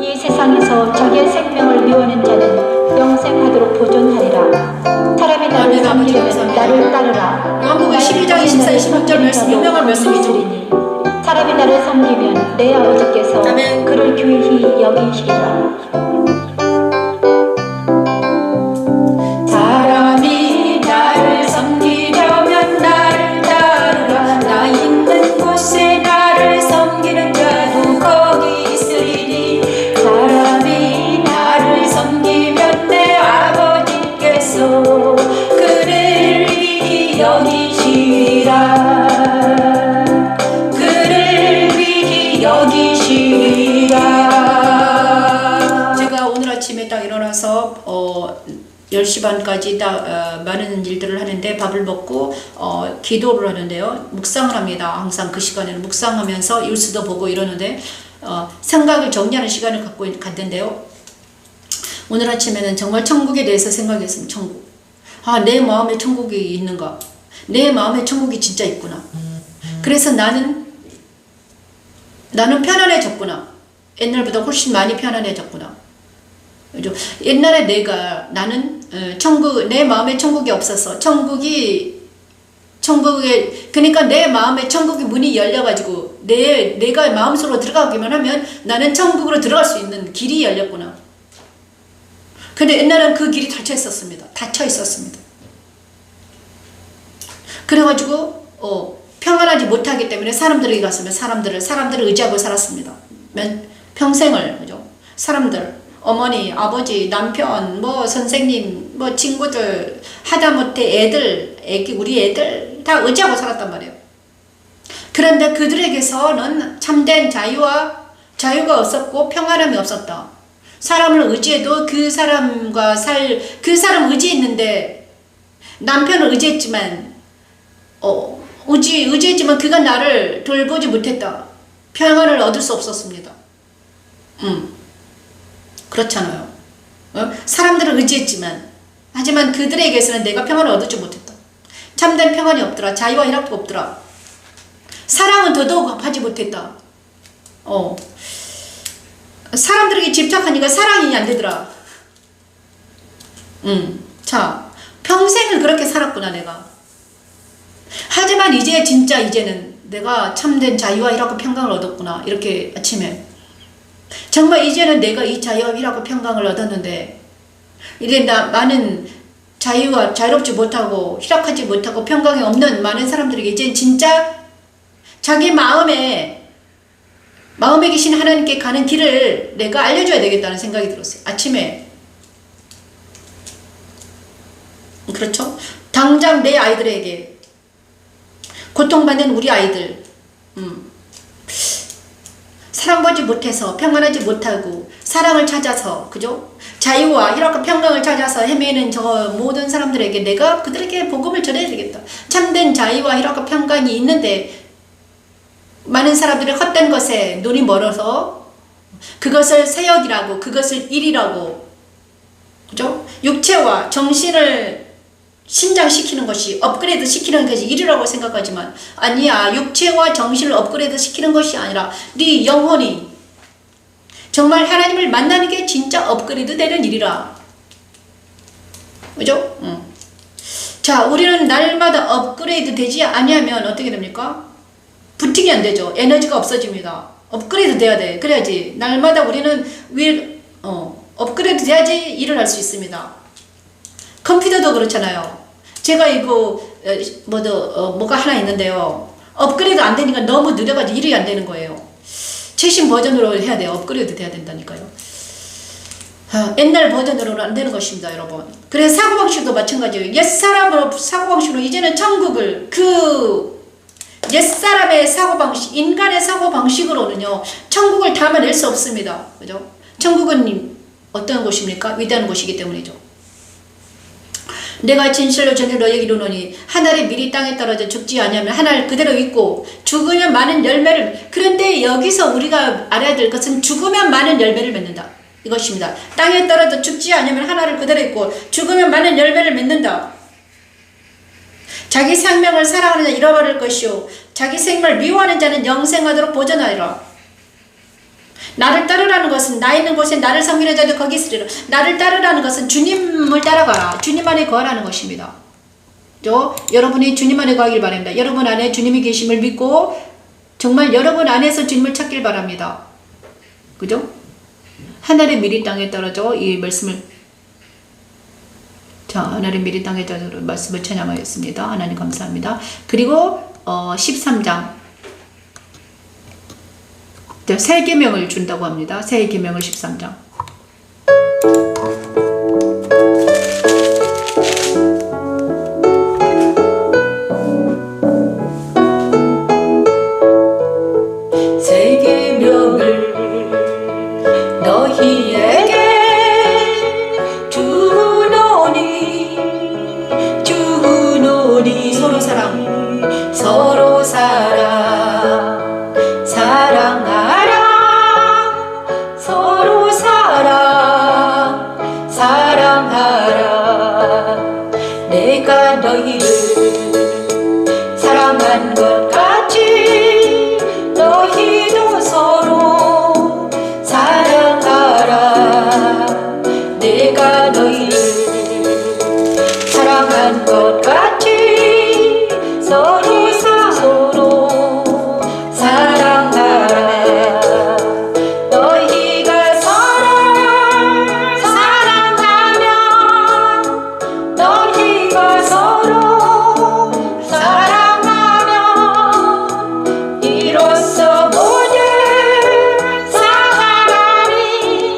Speaker 2: 이 세상에서 자기의 생명을 미워하는 자는 영생하도록 보존하리라. 사람이 나를
Speaker 1: 아멘. 아버지
Speaker 2: 섬기면
Speaker 1: 감사합니다.
Speaker 2: 나를 따르라.
Speaker 1: 요한복음 12장 24, 26절 말씀 유명한 말씀이죠.
Speaker 2: 사람이 나를 섬기면 내 아버지께서
Speaker 1: 아멘.
Speaker 2: 그를 귀히 여기시리라.
Speaker 1: 사람이 나를 섬기려면 나를 따르라. 나 있는 곳에 나를 섬기는 자도 거기 있으리니 사람이 나를 섬기면 내 아버지께서 그를 귀히 여기시리라. 그를 귀히 여기시리라. 제가 오늘 10시 반까지 많은 일들을 하는데 밥을 먹고 기도를 하는데요. 묵상을 합니다. 항상 그 시간에는 묵상하면서 뉴스도 보고 이러는데 생각을 정리하는 시간을 갖는데요. 오늘 아침에는 정말 천국에 대해서 생각했습니다. 천국. 내 마음에 천국이 있는가? 내 마음에 천국이 진짜 있구나. 그래서 나는 편안해졌구나. 옛날보다 훨씬 많이 편안해졌구나. 그죠? 옛날에 나는 내 마음에 천국이 없었어. 그러니까 내 마음에 천국의 문이 열려가지고 내가 마음속으로 들어가기만 하면 나는 천국으로 들어갈 수 있는 길이 열렸구나. 근데 옛날엔 그 길이 닫혀 있었습니다. 그래가지고 평안하지 못하기 때문에 사람들에게 갔으면 사람들을 의지하고 살았습니다. 평생을. 그죠? 사람들, 어머니, 아버지, 남편, 선생님, 친구들, 하다못해 우리 애들 다 의지하고 살았단 말이에요. 그런데 그들에게서는 참된 자유가 없었고 평안함이 없었다. 사람을 의지해도 그 사람 의지했는데, 남편을 의지했지만 그가 나를 돌보지 못했다. 평안을 얻을 수 없었습니다. 그렇잖아요. 사람들을 의지했지만, 하지만 그들에게서는 내가 평안을 얻지 못했다. 참된 평안이 없더라. 자유와 희락도 없더라. 사랑은 더더욱 하지 못했다. 사람들에게 집착하니까 사랑이 안 되더라. 자, 평생을 그렇게 살았구나, 내가. 하지만 이제는 내가 참된 자유와 희락과 평강을 얻었구나. 이렇게 아침에. 정말 이제는 내가 이 자유와 희락과 평강을 얻었는데, 이제 많은 자유롭지 못하고, 희락하지 못하고, 평강이 없는 많은 사람들에게 이제 진짜 자기 마음에 계신 하나님께 가는 길을 내가 알려줘야 되겠다는 생각이 들었어요. 아침에. 그렇죠? 당장 내 아이들에게, 고통받는 우리 아이들, 사랑받지 못해서, 평안하지 못하고, 사랑을 찾아서, 그죠? 자유와 희락과 평강을 찾아서 헤매는 저 모든 사람들에게 내가 그들에게 복음을 전해야 되겠다. 참된 자유와 희락과 평강이 있는데, 많은 사람들이 헛된 것에 눈이 멀어서 그것을 세역이라고, 그것을 일이라고, 그죠? 육체와 정신을 신장시키는 것이, 업그레이드 시키는 것이 일이라고 생각하지만 아니야. 육체와 정신을 업그레이드 시키는 것이 아니라 네 영혼이 정말 하나님을 만나는 게 진짜 업그레이드 되는 일이라. 그죠? 자, 우리는 날마다 업그레이드 되지 아니하면 어떻게 됩니까? 부팅이 안 되죠. 에너지가 없어집니다. 업그레이드 돼야 돼. 그래야지 날마다 우리는 업그레이드 돼야지 일을 할 수 있습니다. 컴퓨터도 그렇잖아요. 제가 이거 뭐가 하나 있는데요. 업그레이드 안 되니까 너무 느려가지고 일이 안 되는 거예요. 최신 버전으로 해야 돼요. 업그레이드 돼야 된다니까요. 옛날 버전으로는 안 되는 것입니다, 여러분. 그래서 사고방식도 마찬가지예요. 옛사람으로 사고방식으로 이제는 천국을 옛사람의 사고방식, 인간의 사고방식으로는요, 천국을 담아낼 수 없습니다. 그죠? 천국은 어떤 곳입니까? 위대한 곳이기 때문이죠. 내가 진실로 전에 너에게 이르노니 하늘이 미리 땅에 떨어져 죽지 아니하면 하늘 그대로 있고 죽으면 많은 열매를. 그런데 여기서 우리가 알아야 될 것은 죽으면 많은 열매를 맺는다. 이것입니다. 땅에 떨어져 죽지 아니하면 하늘을 그대로 있고 죽으면 많은 열매를 맺는다. 자기 생명을 사랑하는 자 잃어버릴 것이요 자기 생명을 미워하는 자는 영생하도록 보존하리라. 나를 따르라는 것은 나 있는 곳에 나를 섬기는 자도 거기 있으리라. 나를 따르라는 것은 주님을 따라가라. 주님 안에 거하라는 것입니다. 여러분이 주님 안에 거하길 바랍니다. 여러분 안에 주님이 계심을 믿고 정말 여러분 안에서 주님을 찾길 바랍니다. 그죠? 하늘의 미리 땅에 떨어져 이 말씀을 하늘의 미리 땅에 떨어져 말씀을 찬양하였습니다. 하나님 감사합니다. 그리고 13장 새 계명을 준다고 합니다. 새 계명을 13장. 새 계명을 너희에게 주노니 놀이 서로 사랑 서로 사랑 사랑하라 서로 사랑 사랑하라 내가 너희를 사랑한 것 같이 너희도 서로 사랑하라 내가 너희를 사랑한 것 같이 서로 사랑하라 너희가 서로 사랑하면 너희가 서로 사랑하면 이로써 모든 사랑하니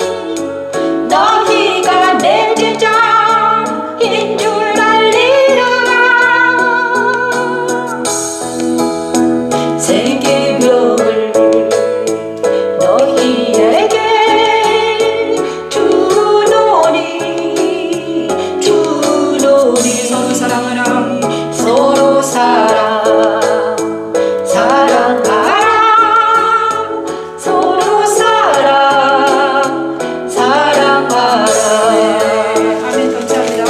Speaker 1: 너희가 내 제자인 줄 알리라 세계명을 너희에게 주노니 서로 사랑하라 서로 사랑하라 서로 사랑하라 아멘 감사합니다.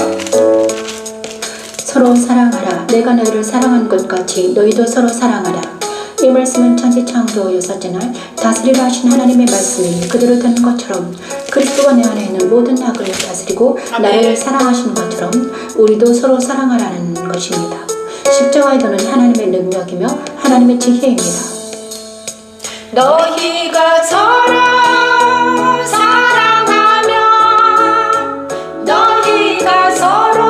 Speaker 2: 서로 사랑하라. 내가 너희를 사랑한 것 같이 너희도 서로 사랑하라. 이 말씀은 천지창조 6째 날 다스리라 하신 하나님의 말씀이 그대로 된 것처럼 그리스도가 내 안에 있는 모든 악을 다스리고 나를 사랑하신 것처럼 우리도 서로 사랑하라는 것입니다. 십자가에 도는 하나님의 능력이며 하나님의 지혜입니다.
Speaker 1: 너희가 서로 사랑하면 너희가 서로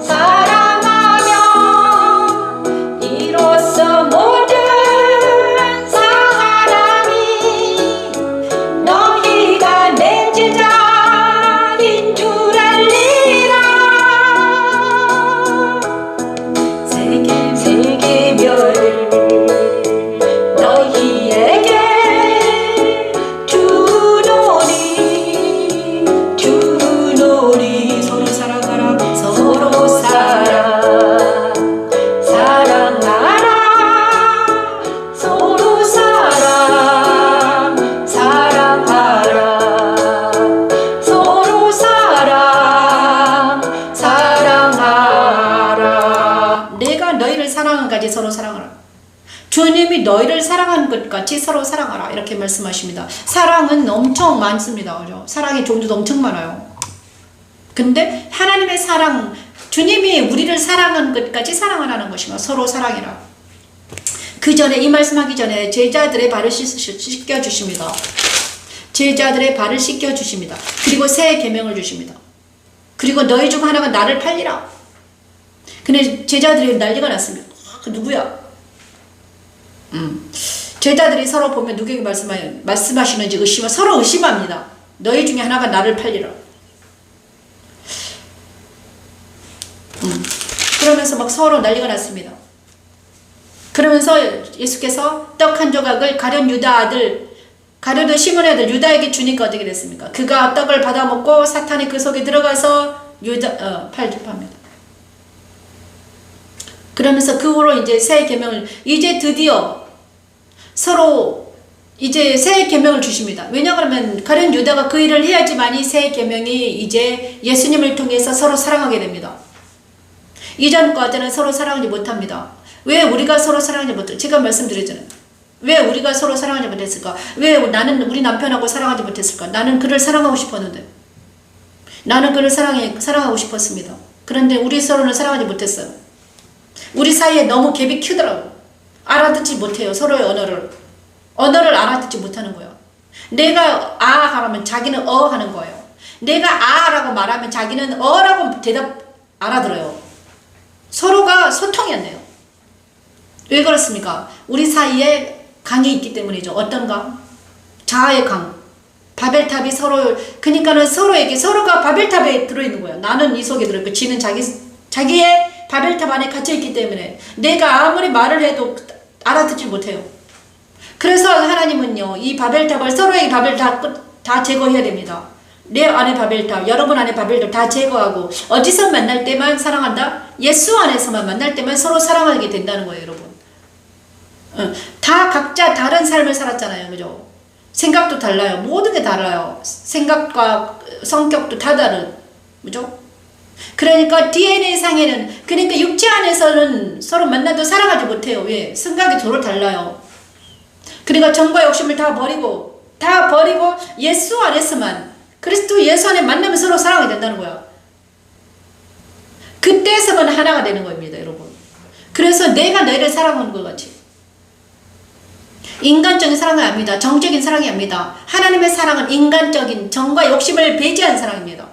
Speaker 1: 사랑하면 이로써 모든 사람이 너희가 내 제자인 줄 알리라 세계별을 너희에게 주노니 서로 사랑하라 서로 사랑하라 서로 사랑하라 서로 사랑하라 내가 너희를 사랑한 까지 서로 사랑하라 주님이 너희를 사랑한 것 같이 서로 사랑하라 이렇게 말씀하십니다. 사랑은 엄청 많습니다. 그죠? 사랑의 종류도 엄청 많아요. 근데 하나님의 사랑 주님이 우리를 사랑한 것까지 사랑하라는 것이며 서로 사랑해라. 그 전에 이 말씀하기 전에 제자들의 발을 씻겨주십니다. 제자들의 발을 씻겨주십니다. 그리고 새 계명을 주십니다. 그리고 너희 중 하나가 나를 팔리라. 근데 제자들이 난리가 났습니다. 그 누구야? 제자들이 서로 보면 누구에게 말씀하시는지 서로 의심합니다. 너희 중에 하나가 나를 팔리라. 그러면서 막 서로 난리가 났습니다. 그러면서 예수께서 떡 한 조각을 가룟 시몬의 아들 유다에게 주니까 어떻게 됐습니까? 그가 떡을 받아먹고 사탄이 그 속에 들어가서 팔집합니다. 그러면서 그 후로 이제 새 계명을 이제 드디어 서로 이제 새 계명을 주십니다. 왜냐 그러면 가룟 유다가 그 일을 해야지만이 새 계명이 이제 예수님을 통해서 서로 사랑하게 됩니다. 이전까지는 서로 사랑하지 못합니다. 왜 우리가 서로 사랑하지 못했을까? 제가 말씀드렸잖아요. 왜 우리가 서로 사랑하지 못했을까? 왜 나는 우리 남편하고 사랑하지 못했을까? 나는 그를 사랑하고 싶었는데 나는 그를 사랑하고 싶었습니다. 그런데 우리 서로는 사랑하지 못했어요. 우리 사이에 너무 갭이 크더라고. 알아듣지 못해요. 서로의 언어를 알아듣지 못하는 거예요. 내가 아 하면 자기는 어 하는 거예요. 내가 아라고 말하면 자기는 어라고 대답 알아들어요. 서로가 소통이 안 돼요. 왜 그렇습니까? 우리 사이에 강이 있기 때문이죠. 어떤 강? 자아의 강. 바벨탑이 그러니까는 서로가 바벨탑에 들어있는 거예요. 나는 이 속에 들어있고, 지는 자기의 바벨탑 안에 갇혀있기 때문에 내가 아무리 말을 해도 알아듣지 못해요. 그래서 하나님은요, 이 바벨탑을 서로의 바벨탑 다 제거해야 됩니다. 내 안에 바벨탑, 여러분 안에 바벨탑 다 제거하고 어디서 만날 때만 사랑한다? 예수 안에서만 만날 때만 서로 사랑하게 된다는 거예요, 여러분. 다 각자 다른 삶을 살았잖아요, 그죠? 생각도 달라요. 모든 게 달라요. 생각과 성격도 다 다른, 그죠? 그러니까 DNA 상에는, 그러니까 육체 안에서는 서로 만나도 사랑하지 못해요. 왜? 생각이 서로 달라요. 그러니까 정과 욕심을 다 버리고 예수 안에서만, 그리스도 예수 안에 만나면 서로 사랑하게 된다는 거야. 그때서만 하나가 되는 겁니다, 여러분. 그래서 내가 너희를 사랑하는 것 같이. 인간적인 사랑이 아닙니다. 정적인 사랑이 아닙니다. 하나님의 사랑은 인간적인 정과 욕심을 배제한 사랑입니다.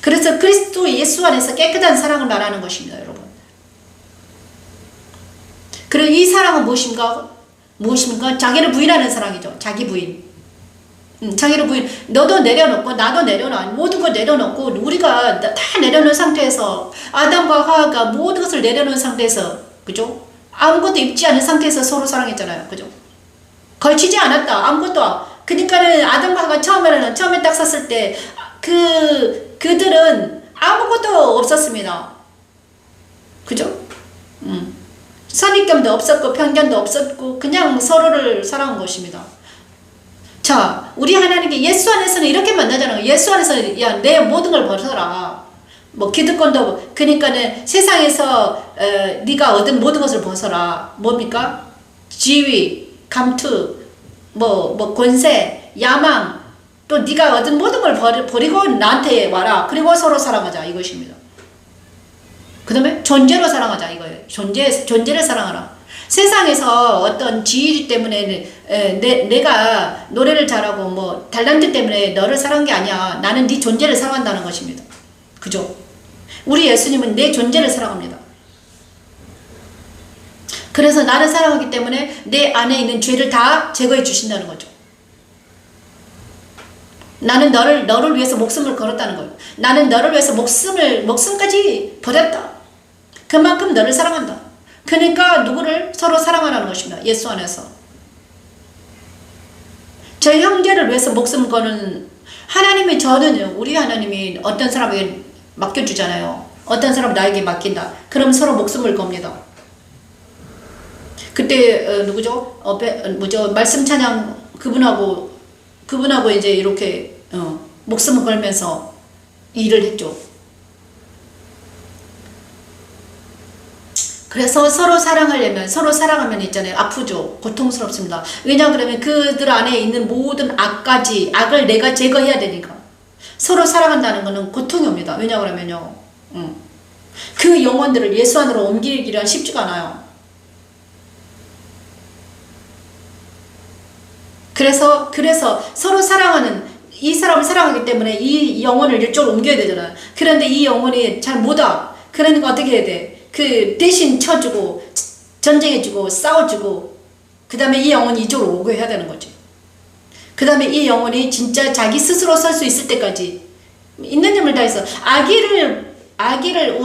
Speaker 1: 그래서 그리스도 예수 안에서 깨끗한 사랑을 말하는 것입니다, 여러분. 그리고 이 사랑은 무엇인가? 자기를 부인하는 사랑이죠. 자기 부인. 자기를 부인. 너도 내려놓고 나도 내려놔. 모든 걸 내려놓고 우리가 다 내려놓은 상태에서, 아담과 하와가 모든 것을 내려놓은 상태에서, 그죠? 아무것도 입지 않은 상태에서 서로 사랑했잖아요. 그죠? 걸치지 않았다. 아무것도. 그러니까는 아담과 하와가 처음에 딱 섰을 때 그들은 아무것도 없었습니다. 그죠? 선입견도 없었고 편견도 없었고 그냥 서로를 사랑한 것입니다. 자, 우리 하나님께 예수 안에서는 이렇게 만나잖아요. 예수 안에서 야, 내 모든 걸 벗어라. 뭐 기득권도, 그러니까는 세상에서 네가 얻은 모든 것을 벗어라. 뭡니까? 지위, 감투, 뭐 권세, 야망, 또 네가 얻은 모든 걸 버리고 나한테 와라. 그리고 서로 사랑하자, 이것입니다. 그 다음에 존재로 사랑하자, 이거예요. 존재를 사랑하라. 세상에서 어떤 지위 때문에 내가 노래를 잘하고 뭐 달란트 때문에 너를 사랑한 게 아니야. 나는 네 존재를 사랑한다는 것입니다. 그죠? 우리 예수님은 내 존재를 사랑합니다. 그래서 나를 사랑하기 때문에 내 안에 있는 죄를 다 제거해 주신다는 거죠. 나는 너를 위해서 목숨을 걸었다는 거예요. 나는 너를 위해서 목숨까지 버렸다. 그만큼 너를 사랑한다. 그러니까 누구를 서로 사랑하라는 것입니다. 예수 안에서. 저 형제를 위해서 목숨 거는 하나님이, 저는요, 우리 하나님이 어떤 사람에게 맡겨주잖아요. 어떤 사람 나에게 맡긴다. 그럼 서로 목숨을 겁니다. 그때 누구죠? 말씀 찬양 그분하고 이제 이렇게 목숨을 걸면서 일을 했죠. 그래서 서로 사랑하면 있잖아요. 아프죠. 고통스럽습니다. 왜냐 그러면 그들 안에 있는 모든 악을 내가 제거해야 되니까. 서로 사랑한다는 것은 고통이 옵니다. 왜냐 그러면요. 그 영혼들을 예수 안으로 옮기기란 쉽지가 않아요. 그래서 서로 사랑하는, 이 사람을 사랑하기 때문에 이 영혼을 이쪽으로 옮겨야 되잖아요. 그런데 이 영혼이 잘 못와. 그러니까 어떻게 해야 돼? 그 대신 쳐주고 전쟁해주고 싸워주고, 그 다음에 이 영혼이 이쪽으로 오게 해야 되는 거지. 그 다음에 이 영혼이 진짜 자기 스스로 설 수 있을 때까지 있는 힘을 다해서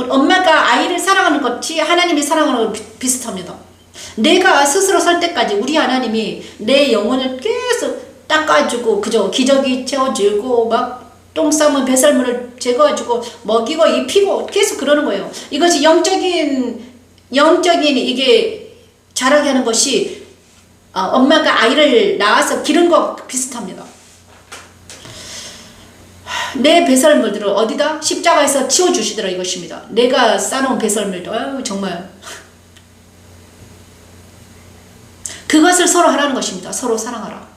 Speaker 1: 엄마가 아이를 사랑하는 것이 하나님이 사랑하는 것 비슷합니다. 내가 스스로 설 때까지 우리 하나님이 내 영혼을 계속 닦아주고, 그죠? 기저귀 채워주고, 막 똥 싸면 배설물을 제거해주고, 먹이고 입히고 계속 그러는 거예요. 이것이 영적인 이게 자라게 하는 것이 엄마가 아이를 낳아서 기른 것 비슷합니다. 내 배설물들을 어디다? 십자가에서 치워주시더라, 이것입니다. 내가 싸놓은 배설물도 정말 그것을 서로 하라는 것입니다. 서로 사랑하라.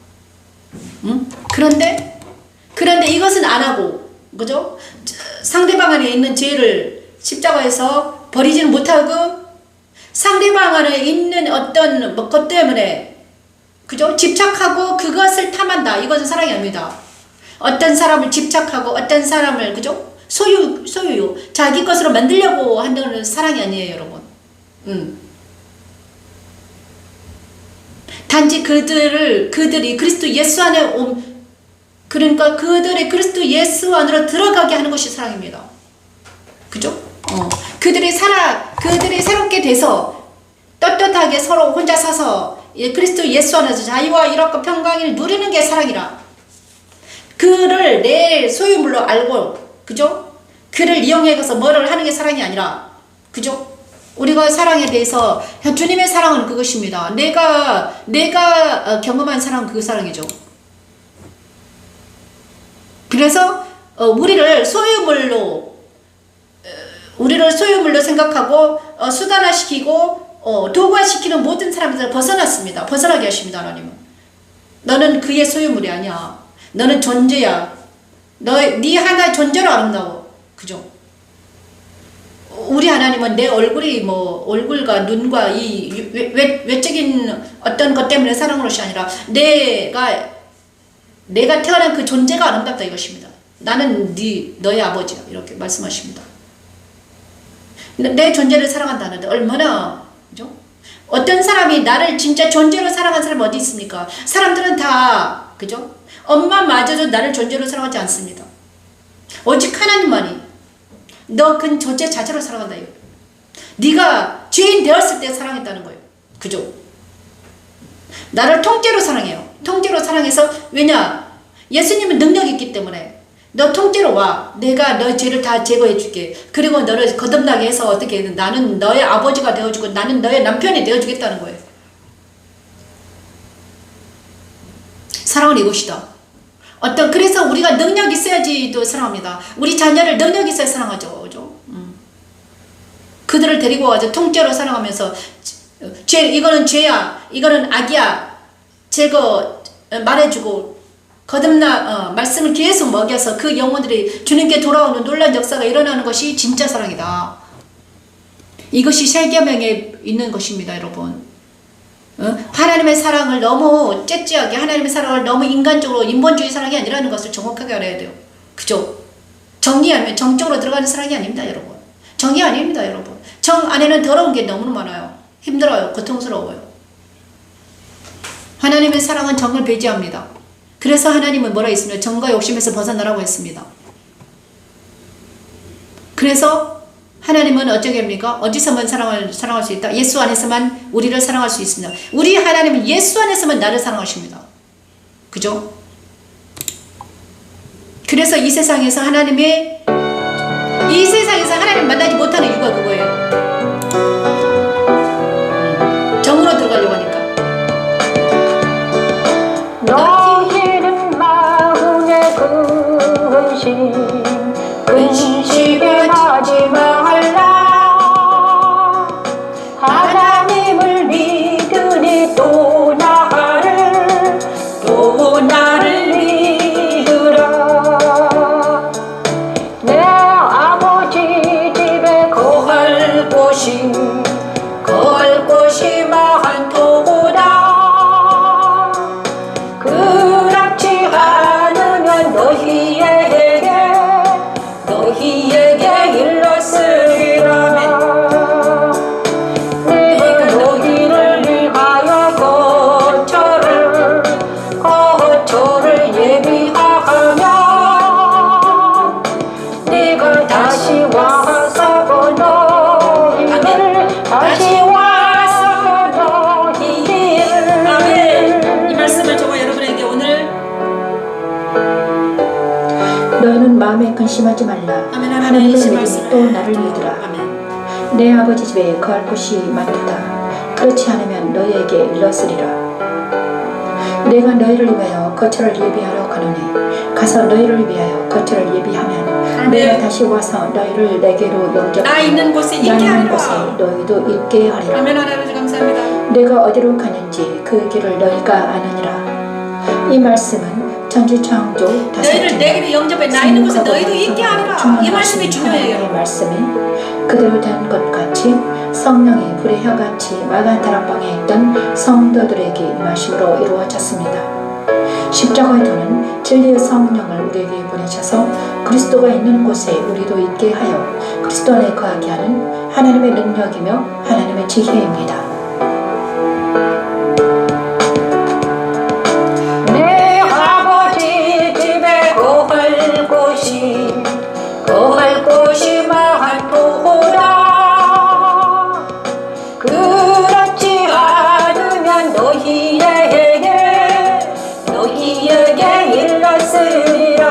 Speaker 1: 그런데 이것은 안 하고, 그죠? 상대방 안에 있는 죄를 십자가에서 버리지는 못하고, 상대방 안에 있는 어떤 것 때문에, 그죠? 집착하고 그것을 탐한다. 이것은 사랑이 아닙니다. 어떤 사람을 집착하고 어떤 사람을, 그죠? 소유요. 자기 것으로 만들려고 한다는 사랑이 아니에요, 여러분. 단지 그들이 그리스도 예수 안에 그러니까 그들이 그리스도 예수 안으로 들어가게 하는 것이 사랑입니다. 그죠? 그들이 새롭게 돼서 떳떳하게 서로 혼자 서서 그리스도 예수 안에서 자유와 이롭고 평강을 누리는 게 사랑이라. 그를 내 소유물로 알고, 그죠? 그를 이용해서 뭐를 하는 게 사랑이 아니라, 그죠? 우리가 사랑에 대해서 주님의 사랑은 그것입니다. 내가 경험한 사랑은 그 사랑이죠. 그래서 우리를 소유물로 생각하고 수단화시키고 도구화시키는 모든 사람들을 벗어났습니다. 벗어나게 하십니다. 하나님은. 너는 그의 소유물이 아니야. 너는 존재야. 네 하나의 존재로 아름다워. 그죠? 우리 하나님은 내 얼굴이 얼굴과 눈과 이 외적인 어떤 것 때문에 사랑하는 것이 아니라 내가 태어난 그 존재가 아름답다 이것입니다. 나는 너의 아버지야. 이렇게 말씀하십니다. 내 존재를 사랑한다는데 얼마나, 그죠? 어떤 사람이 나를 진짜 존재로 사랑한 사람이 어디 있습니까? 사람들은 다, 그죠? 엄마마저도 나를 존재로 사랑하지 않습니다. 오직 하나님만이 너 그 존재 자체로 사랑한다 이거. 네가 죄인 되었을 때 사랑했다는 거예요. 그죠? 나를 통째로 사랑해요. 통째로 사랑해서 왜냐? 예수님은 능력이 있기 때문에 너 통째로 와. 내가 너의 죄를 다 제거해 줄게. 그리고 너를 거듭나게 해서 어떻게 나는 너의 아버지가 되어주고 나는 너의 남편이 되어주겠다는 거예요. 사랑은 이것이다. 그래서 우리가 능력이 있어야지도 사랑합니다. 우리 자녀를 능력이 있어야 사랑하죠. 그죠? 그들을 데리고 와서 통째로 사랑하면서 이거는 죄야. 이거는 악이야. 제거 말해주고 말씀을 계속 먹여서 그 영혼들이 주님께 돌아오는 놀라운 역사가 일어나는 것이 진짜 사랑이다. 이것이 십계명에 있는 것입니다. 여러분. 하나님의 사랑을 너무 째째하게 하나님의 사랑을 너무 인간적으로 인본주의 사랑이 아니라는 것을 정확하게 알아야 돼요. 그죠? 정이 아니면 정적으로 들어가는 사랑이 아닙니다. 여러분. 정이 아닙니다. 여러분. 정 안에는 더러운 게 너무 많아요. 힘들어요. 고통스러워요. 하나님의 사랑은 정을 배제합니다. 그래서 하나님은 뭐라 했습니까? 정과 욕심에서 벗어나라고 했습니다. 그래서 하나님은 어떻게 합니까? 어디서만 사랑할 수 있다? 예수 안에서만 우리를 사랑할 수 있습니다. 우리 하나님은 예수 안에서만 나를 사랑하십니다. 그죠? 그래서 이 세상에서 하나님 만나지 못하는 이유가 그거예요. 정으로 들어가려고 하니까.
Speaker 2: 너희는 마음의 근심에 하지 말라. 하나님을 믿으니 또 나를 믿으라. 내 아버지 집에 거할 곳이 많도다. 그렇지 않으면 너희에게 일렀으리라. 내가 너희를 위하여 거처를 예비하면 네가 다시 와서 너희를
Speaker 1: 이 말씀을 저와 여러분에게 오늘
Speaker 2: 너희는 마음에 근심하지 말라.
Speaker 1: 아멘.
Speaker 2: 하나님을
Speaker 1: 이
Speaker 2: 믿으니
Speaker 1: 말씀을
Speaker 2: 또 나를 믿으라.
Speaker 1: 아멘.
Speaker 2: 내 아버지 집에 거할 곳이 많도다. 그렇지 않으면 너희에게 일렀으리라. 내가 너희를 위하여 거처를 예비하러 가노니 가서 너희를 위하여 거처를 예비하면 내가 다시 와서 너희를 내게로
Speaker 1: 나
Speaker 2: 영접하여
Speaker 1: 있는 곳에 있게
Speaker 2: 나 있는 곳에
Speaker 1: 하리라.
Speaker 2: 너희도 있게 하리라.
Speaker 1: 아멘. 하나님 감사합니다.
Speaker 2: 내가 어디로 가는지 그 길을 너희가 아느니라. 이 말씀은 천지창조
Speaker 1: 너희를 내게로 영접해 나 있는 곳에 너희도 있게 하리라. 이 말씀이 중요해요.
Speaker 2: 이 말씀이 그대로 된 것 같이 성령이 불의 혀같이 마가 다락방에 있던 성도들에게 임하심으로 이루어졌습니다. 십자가의 도는 진리의 성령을 우리에게 보내셔서 그리스도가 있는 곳에 우리도 있게 하여 그리스도 안에 거하게 하는 하나님의 능력이며 하나님의 지혜입니다. 내 아버지 집에 거할 곳이 많도다. 그렇지 않으면 너희에게 일렀으리라.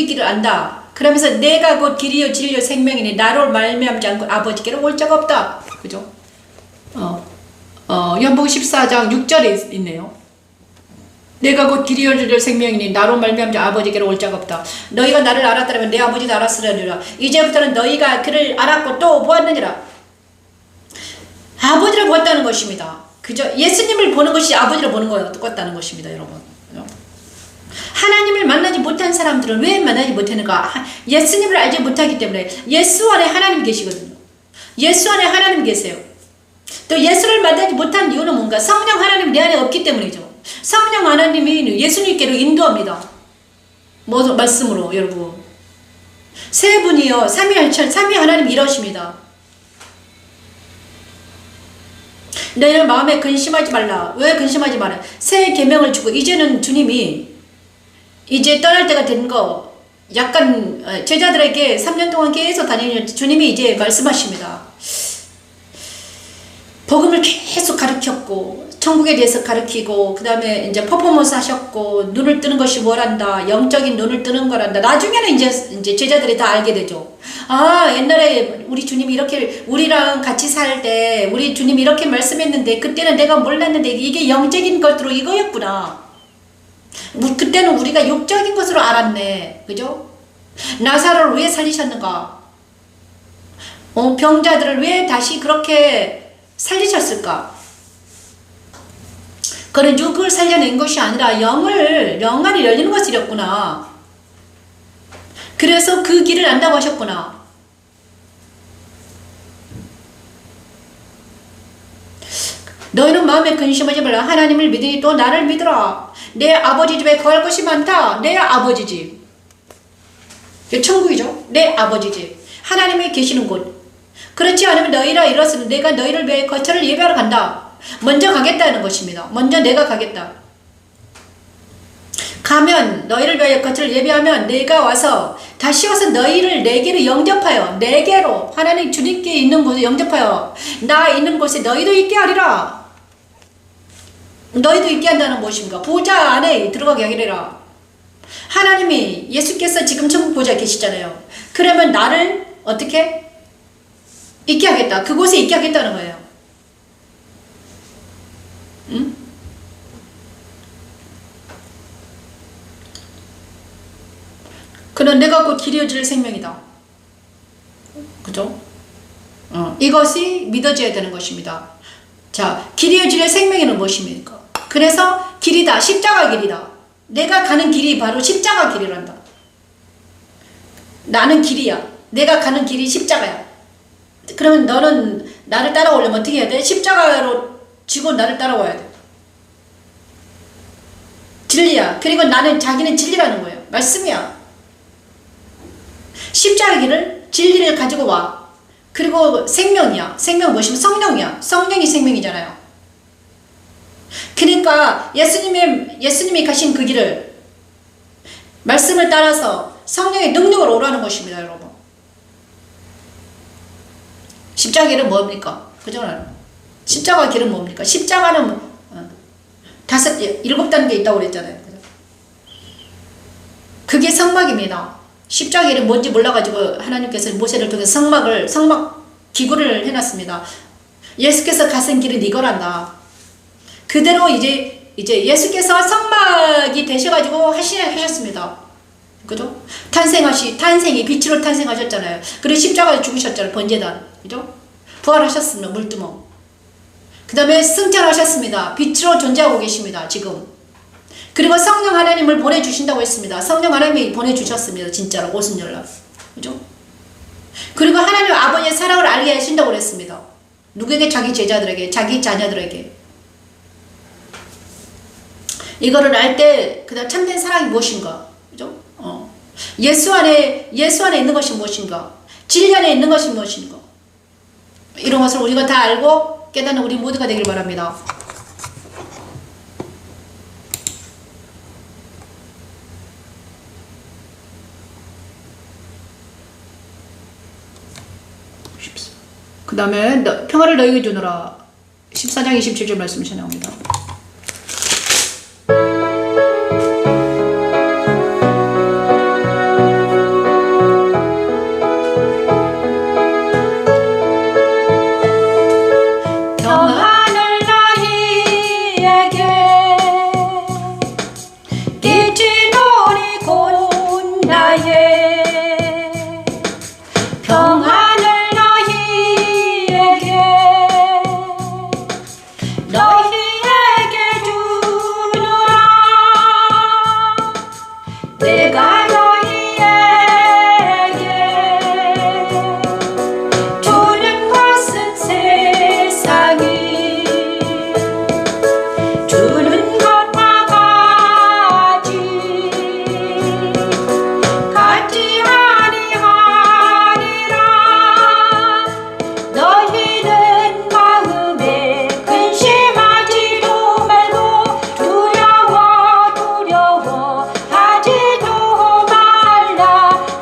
Speaker 1: 그 길을 안다. 그러면서 내가 곧 길이요 진리요 생명이니 나로 말미암지 않고 아버지께로 올 자가 없다. 그죠? 요한복음 14장 6절에 있네요. 내가 곧 길이요 진리요 생명이니 나로 말미암지 아버지께로 올 자가 없다. 너희가 나를 알았더라면 내 아버지도 알았으려니라. 이제부터는 너희가 그를 알았고 또 보았느니라. 아버지를 보았다는 것입니다. 그죠? 예수님을 보는 것이 아버지를 보는 거와 똑같다는 것입니다, 여러분. 하나님을 만나지 못한 사람들은 왜 만나지 못하는가? 예수님을 알지 못하기 때문에. 예수 안에 하나님이 계시거든요. 예수 안에 하나님 계세요. 또 예수를 만나지 못한 이유는 뭔가? 성령 하나님 내 안에 없기 때문이죠. 성령 하나님이 예수님께로 인도합니다. 말씀으로 여러분. 세 분이요 삼위 하나님 이러십니다. 너희는 마음에 근심하지 말라. 왜 근심하지 마라? 새 계명을 주고 이제는 주님이 이제 떠날 때가 된 거 약간 제자들에게 3년 동안 계속 다니는 주님이 이제 말씀하십니다. 복음을 계속 가르쳤고 천국에 대해서 가르치고 그 다음에 이제 퍼포먼스 하셨고 눈을 뜨는 것이 뭐란다. 영적인 눈을 뜨는 거란다. 나중에는 이제 제자들이 다 알게 되죠. 아 옛날에 우리 주님이 이렇게 우리랑 같이 살 때 우리 주님이 이렇게 말씀했는데 그때는 내가 몰랐는데 이게 영적인 것으로 이거였구나. 그때는 우리가 육적인 것으로 알았네. 그죠? 나사로를 왜 살리셨는가? 병자들을 왜 다시 그렇게 살리셨을까? 그는 육을 살려낸 것이 아니라 영안이 열리는 것이었구나. 그래서 그 길을 안다고 하셨구나. 너희는 마음에 근심하지 말라. 하나님을 믿으니 또 나를 믿으라. 내 아버지 집에 거할 것이 많다. 내 아버지 집. 천국이죠. 내 아버지 집. 하나님이 계시는 곳. 그렇지 않으면 너희라 이렇으니 내가 너희를 위해 거처를 예배하러 간다. 먼저 가겠다는 것입니다. 먼저 내가 가겠다. 가면 너희를 위하여 거처를 예배하면 내가 와서 다시 와서 너희를 내게로 영접하여 내게로 하나님 주님께 있는 곳에 영접하여 나 있는 곳에 너희도 있게 하리라. 너희도 있게 한다는 무엇인가? 보좌 안에 들어가게 하리라. 하나님이 예수께서 지금 천국 보좌에 계시잖아요. 그러면 나를 어떻게? 있게 하겠다. 그곳에 있게 하겠다는 거예요. 응? 그는 내가 곧 길이요 진리요 생명이다. 그죠? 이것이 믿어져야 되는 것입니다. 자, 길이요 진리요 생명이는 무엇입니까? 그래서 길이다. 십자가 길이다. 내가 가는 길이 바로 십자가 길이란다. 나는 길이야. 내가 가는 길이 십자가야. 그러면 너는 나를 따라오려면 어떻게 해야 돼? 십자가로 지고 나를 따라와야 돼. 진리야. 그리고 나는 자기는 진리라는 거예요. 말씀이야. 십자가 길을 진리를 가지고 와. 그리고 생명이야. 생명 무엇이면 성령이야. 성령이 생명이잖아요. 그러니까 예수님이 가신 그 길을 말씀을 따라서 성령의 능력으로 오라는 것입니다, 여러분. 십자가 길은 뭡니까? 그죠? 십자가 길은 뭡니까? 십자가는 7단계 있다고 그랬잖아요. 그게 성막입니다. 십자가 길이 뭔지 몰라가지고 하나님께서 모세를 통해서 성막 기구를 해놨습니다. 예수께서 가신 길은 이거란다. 그대로 이제 예수께서 성막이 되셔가지고 하셨습니다. 그죠? 탄생이 빛으로 탄생하셨잖아요. 그리고 십자가에 죽으셨잖아요. 번제단. 그죠? 부활하셨습니다. 물두멍. 그 다음에 승천하셨습니다. 빛으로 존재하고 계십니다. 지금. 그리고 성령 하나님을 보내주신다고 했습니다. 성령 하나님이 보내주셨습니다. 진짜로 오순절날. 그죠? 그리고 하나님 아버지의 사랑을 알게 하신다고 그랬습니다. 누구에게? 자기 제자들에게, 자기 자녀들에게. 이거를 알 때, 그 다음 참된 사랑이 무엇인가? 그죠? 예수 안에 있는 것이 무엇인가? 진리 안에 있는 것이 무엇인가? 이런 것을 우리가 다 알고 깨닫는 우리 모두가 되길 바랍니다. 그 다음에 평화를 너희에게 주노라. 14장 27절 말씀이 나옵니다.
Speaker 2: 나의 평안을 너희에게 주노라. 내가 너희에게 주는 것은 세상이 주는 것과 같지 아니하니라. 너희는 마음에 근심하지도 말고 두려워하지도 말라.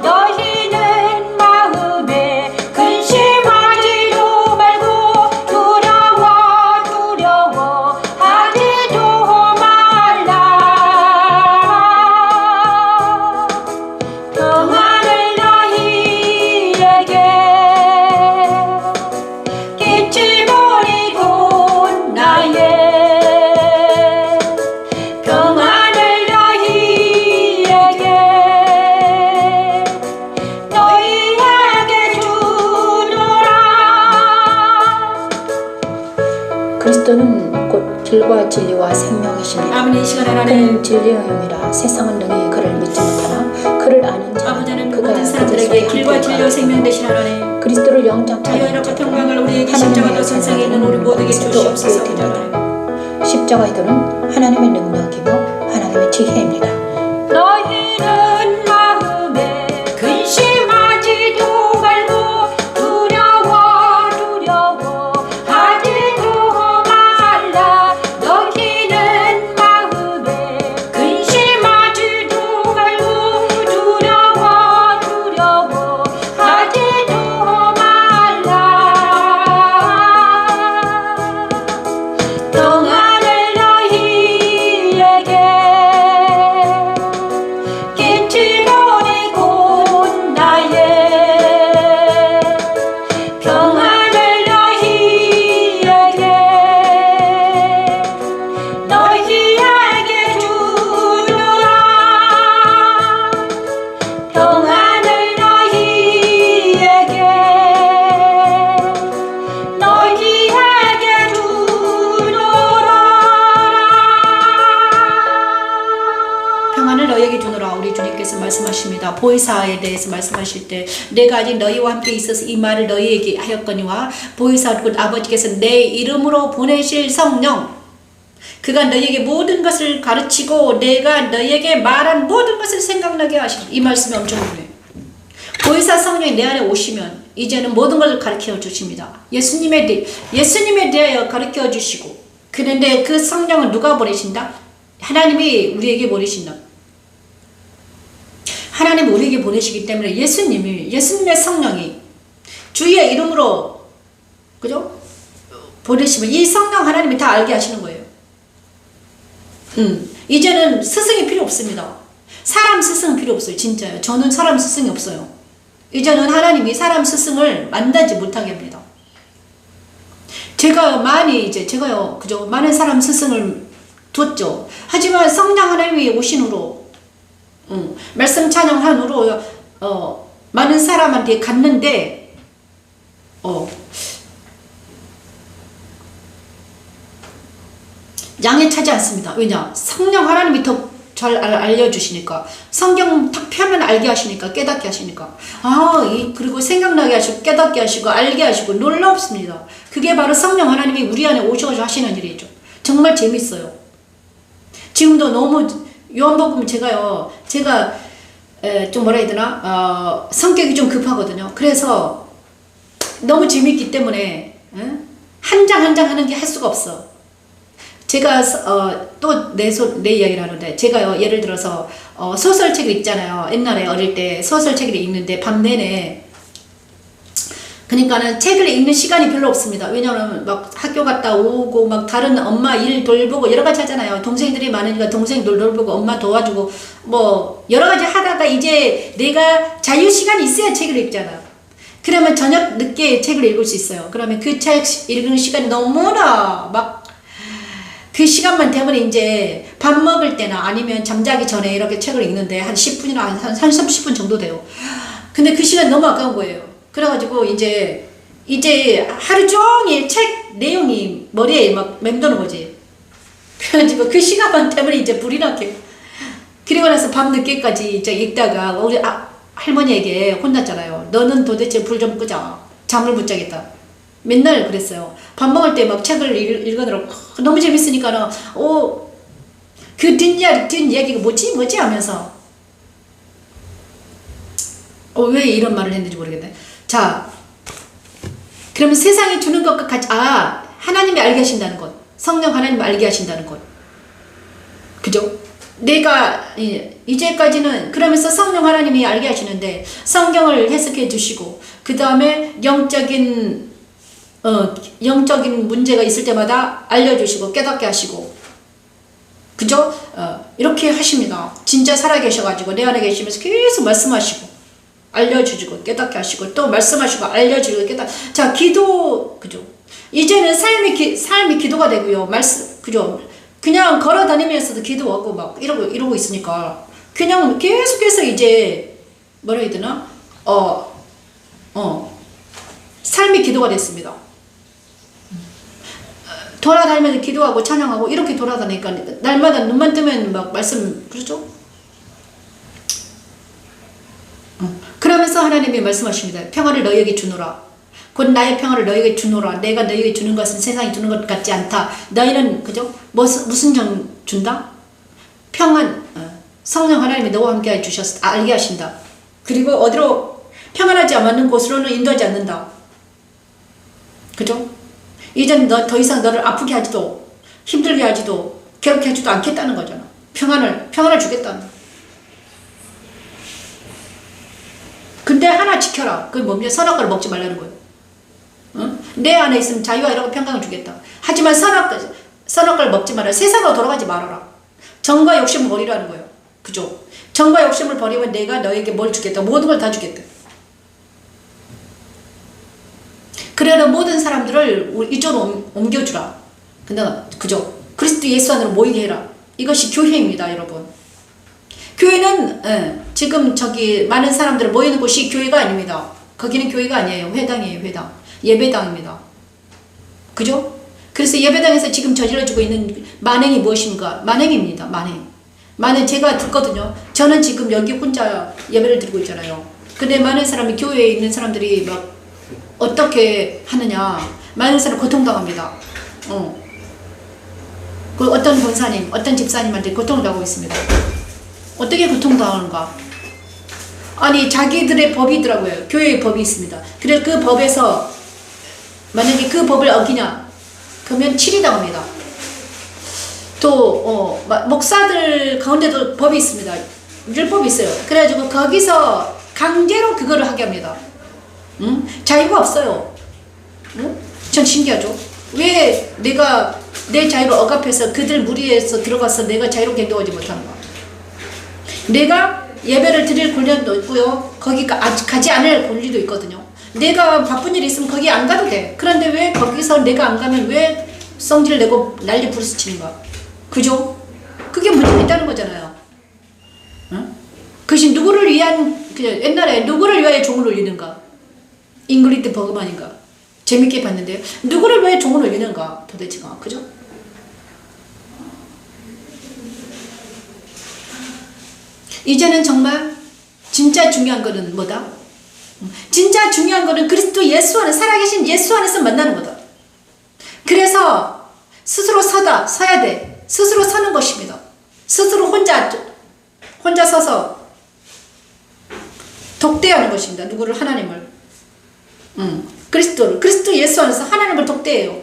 Speaker 2: 너희는 마음에 근심하지도 말고 두려워하지도 말라. 평안을 너희에게 끼치보니 곧 나의 평안을 너희에게 주노라. 그리스도는 곧 길과 진리와 생명이십니다.
Speaker 1: 아버지, 이 시간에
Speaker 2: 그는
Speaker 1: 하나님
Speaker 2: 진리의 영이라 세상은 능히 그를 믿지 못하나 그를 아는 자는
Speaker 1: 아버지는
Speaker 2: 그가
Speaker 1: 모든 사람들에게
Speaker 2: 그리스도와
Speaker 1: 길과
Speaker 2: 함께
Speaker 1: 진리와 생명 되신 하나님,
Speaker 2: 그리스도를 영접하는
Speaker 1: 자유롭고 평강을 우리에게 십자가도 선상에 있는 우리 모두에게 주시옵소서.
Speaker 2: 십자가의 도는 하나님의 능력이며 하나님의 지혜입니다. 너희는 마음에 근심하지도 말고 두려워하지도 말라. 너희는 마음에 근심하지도 말고 두려워하지도 말라. 평안을 너희에게 끼치노니 곧 나의 평안을 너희에게 주노라. 평안을 너희에게 주노라.
Speaker 1: 평안을 너희에게 주노라. 우리 주님께서 말씀하십니다. 보혜사에 대해서 말씀하실 때 내가 아직 너희와 함께 있어서 이 말을 너희에게 하였거니와 보혜사 곧 아버지께서 내 이름으로 보내실 성령, 그가 너희에게 모든 것을 가르치고 내가 너희에게 말한 모든 것을 생각나게 하시는, 이 말씀이 엄청 중요해요. 보혜사 성령이 내 안에 오시면 이제는 모든 것을 가르쳐 주십니다. 예수님에 대하여 가르쳐 주시고, 그런데 그 성령은 누가 보내신다? 하나님이 우리에게 보내신다. 하나님이 우리에게 보내시기 때문에 예수님의 성령이 주의 이름으로, 그죠? 보내시면 이 성령 하나님이 다 알게 하시는 거예요. 이제는 스승이 필요 없습니다. 사람 스승은 필요 없어요. 진짜요. 저는 사람 스승이 없어요. 이제는 하나님이 사람 스승을 만나지 못하게 합니다. 제가요 그죠? 많은 사람 스승을 뒀죠. 하지만 성령 하나님이 오신 후로, 말씀 찬양한 후로, 많은 사람한테 갔는데, 양에 차지 않습니다. 왜냐? 성령 하나님이 더 잘 알려주시니까, 성경 탁 펴면 알게 하시니까, 깨닫게 하시니까, 그리고 생각나게 하시고 깨닫게 하시고 알게 하시고 놀랍습니다. 그게 바로 성령 하나님이 우리 안에 오셔서 하시는 일이죠. 정말 재밌어요. 지금도 너무 요한복음 제가 좀 뭐라 해야 되나, 성격이 좀 급하거든요. 그래서 너무 재밌기 때문에 한 장 한 장 하는 게 할 수가 없어. 제가 또 내 이야기를 하는데, 제가요 예를 들어서 소설책을 읽잖아요. 옛날에 어릴 때 소설책을 읽는데 밤 내내, 그러니까는 책을 읽는 시간이 별로 없습니다. 왜냐하면 막 학교 갔다 오고 막 다른 엄마 일 돌보고 여러 가지 하잖아요. 동생들이 많으니까 동생들 돌보고 엄마 도와주고 뭐 여러 가지 하다가 이제 내가 자유 시간이 있어야 책을 읽잖아. 그러면 저녁 늦게 책을 읽을 수 있어요. 그러면 그 책 읽는 시간이 너무나 막 그 시간만 되면 이제 밥 먹을 때나 아니면 잠자기 전에 이렇게 책을 읽는데 한 10분이나 한 30분 정도 돼요. 근데 그 시간 너무 아까운 거예요. 그래가지고 이제 하루 종일 책 내용이 머리에 막 맴도는 거지. 그래가지고 그 시간만 되면 이제 불이 나게. 그리고 나서 밤늦게까지 이제 읽다가 우리 할머니에게 혼났잖아요. 너는 도대체 불 좀 끄자. 잠을 못 자겠다. 맨날 그랬어요. 밥 먹을 때 막 책을 읽으느라고 너무 재밌으니까는 그 뒷이야기가 뭐지 하면서 왜 이런 말을 했는지 모르겠네. 자, 그러면 세상이 주는 것과 같이 하나님이 알게 하신다는 것, 성령 하나님이 알게 하신다는 것, 그죠? 내가 이제까지는 그러면서 성령 하나님이 알게 하시는데 성경을 해석해 주시고 그 다음에 영적인 문제가 있을 때마다 알려주시고 깨닫게 하시고, 그죠? 이렇게 하십니다. 진짜 살아계셔가지고 내 안에 계시면서 계속 말씀하시고 알려주시고 깨닫게 하시고 또 말씀하시고 알려주시고 자, 기도, 그죠? 이제는 삶이 기도가 되고요. 그죠? 그냥 걸어 다니면서도 기도하고 막 이러고 있으니까 그냥 계속해서 이제 뭐라 해야 되나? 삶이 기도가 됐습니다. 돌아다니면서 기도하고 찬양하고 이렇게 돌아다니니까 날마다 눈만 뜨면 막 말씀, 그렇죠? 그러면서 하나님이 말씀하십니다. 평화를 너희에게 주노라. 곧 나의 평화를 너희에게 주노라. 내가 너희에게 주는 것은 세상이 주는 것 같지 않다. 너희는, 그죠? 무슨 정 준다? 평안. 성령 하나님이 너와 함께 알게 하신다. 그리고 어디로 평안하지 않는 곳으로는 인도하지 않는다. 그죠? 이제는 더 이상 너를 아프게 하지도 힘들게 하지도 괴롭게 하지도 않겠다는 거잖아. 평안을 주겠다는. 근데 하나 지켜라. 그게 뭡니까? 선악과를 먹지 말라는 거예요. 응? 내 안에 있으면 자유와 이라고 평강을 주겠다. 하지만 선악과를 먹지 말아라. 세상으로 돌아가지 말아라. 정과 욕심을 버리라는 거예요. 그죠? 정과 욕심을 버리면 내가 너에게 뭘 주겠다. 모든 걸 다 주겠다. 그래야 모든 사람들을 이쪽으로 옮겨주라. 근데 그죠? 그리스도 예수 안으로 모이게 해라. 이것이 교회입니다, 여러분. 교회는 지금 많은 사람들 모이는 곳이 교회가 아닙니다. 거기는 교회가 아니에요. 회당이에요, 회당. 예배당입니다. 그죠? 그래서 예배당에서 지금 저질러지고 있는 만행이 무엇입니까? 만행입니다. 만행 제가 듣거든요. 저는 지금 여기 혼자 예배를 드리고 있잖아요. 근데 많은 사람이 교회에 있는 사람들이 막 어떻게 하느냐. 많은 사람 고통당합니다. 그 어떤 권사님, 어떤 집사님한테 고통을 당하고 있습니다. 어떻게 고통당하는가? 아니, 자기들의 법이 있더라고요. 교회의 법이 있습니다. 그래서 그 법에서 만약에 그 법을 어기냐? 그러면 치리당합니다. 또 목사들 가운데도 법이 있습니다. 율법이 있어요. 그래가지고 거기서 강제로 그거를 하게 합니다. 자유가 없어요. 전 신기하죠. 왜 내가 내 자유를 억압해서 그들 무리에서 들어가서 내가 자유롭게 행동하지 못하는가? 내가 예배를 드릴 권리도 있고요. 거기 가지 않을 권리도 있거든요. 내가 바쁜 일이 있으면 거기 안 가도 돼. 그런데 왜 거기서 내가 안 가면 왜 성질 내고 난리 부르스치는가? 그죠? 그게 문제가 있다는 거잖아요. 그것이 누구를 위한, 옛날에 누구를 위하여 종을 올리는가? 잉글리드 버그만인가? 재밌게 봤는데요. 누구를 왜 종을 올리는가? 도대체가. 그죠? 이제는 정말 진짜 중요한 거는 뭐다? 진짜 중요한 거는 그리스도 예수 안에, 살아계신 예수 안에서 만나는 거다. 그래서 스스로 서야 돼. 스스로 서는 것입니다. 스스로 혼자 서서 독대하는 것입니다. 누구를? 하나님을. 그리스도 예수 안에서 하나님을 독대해요.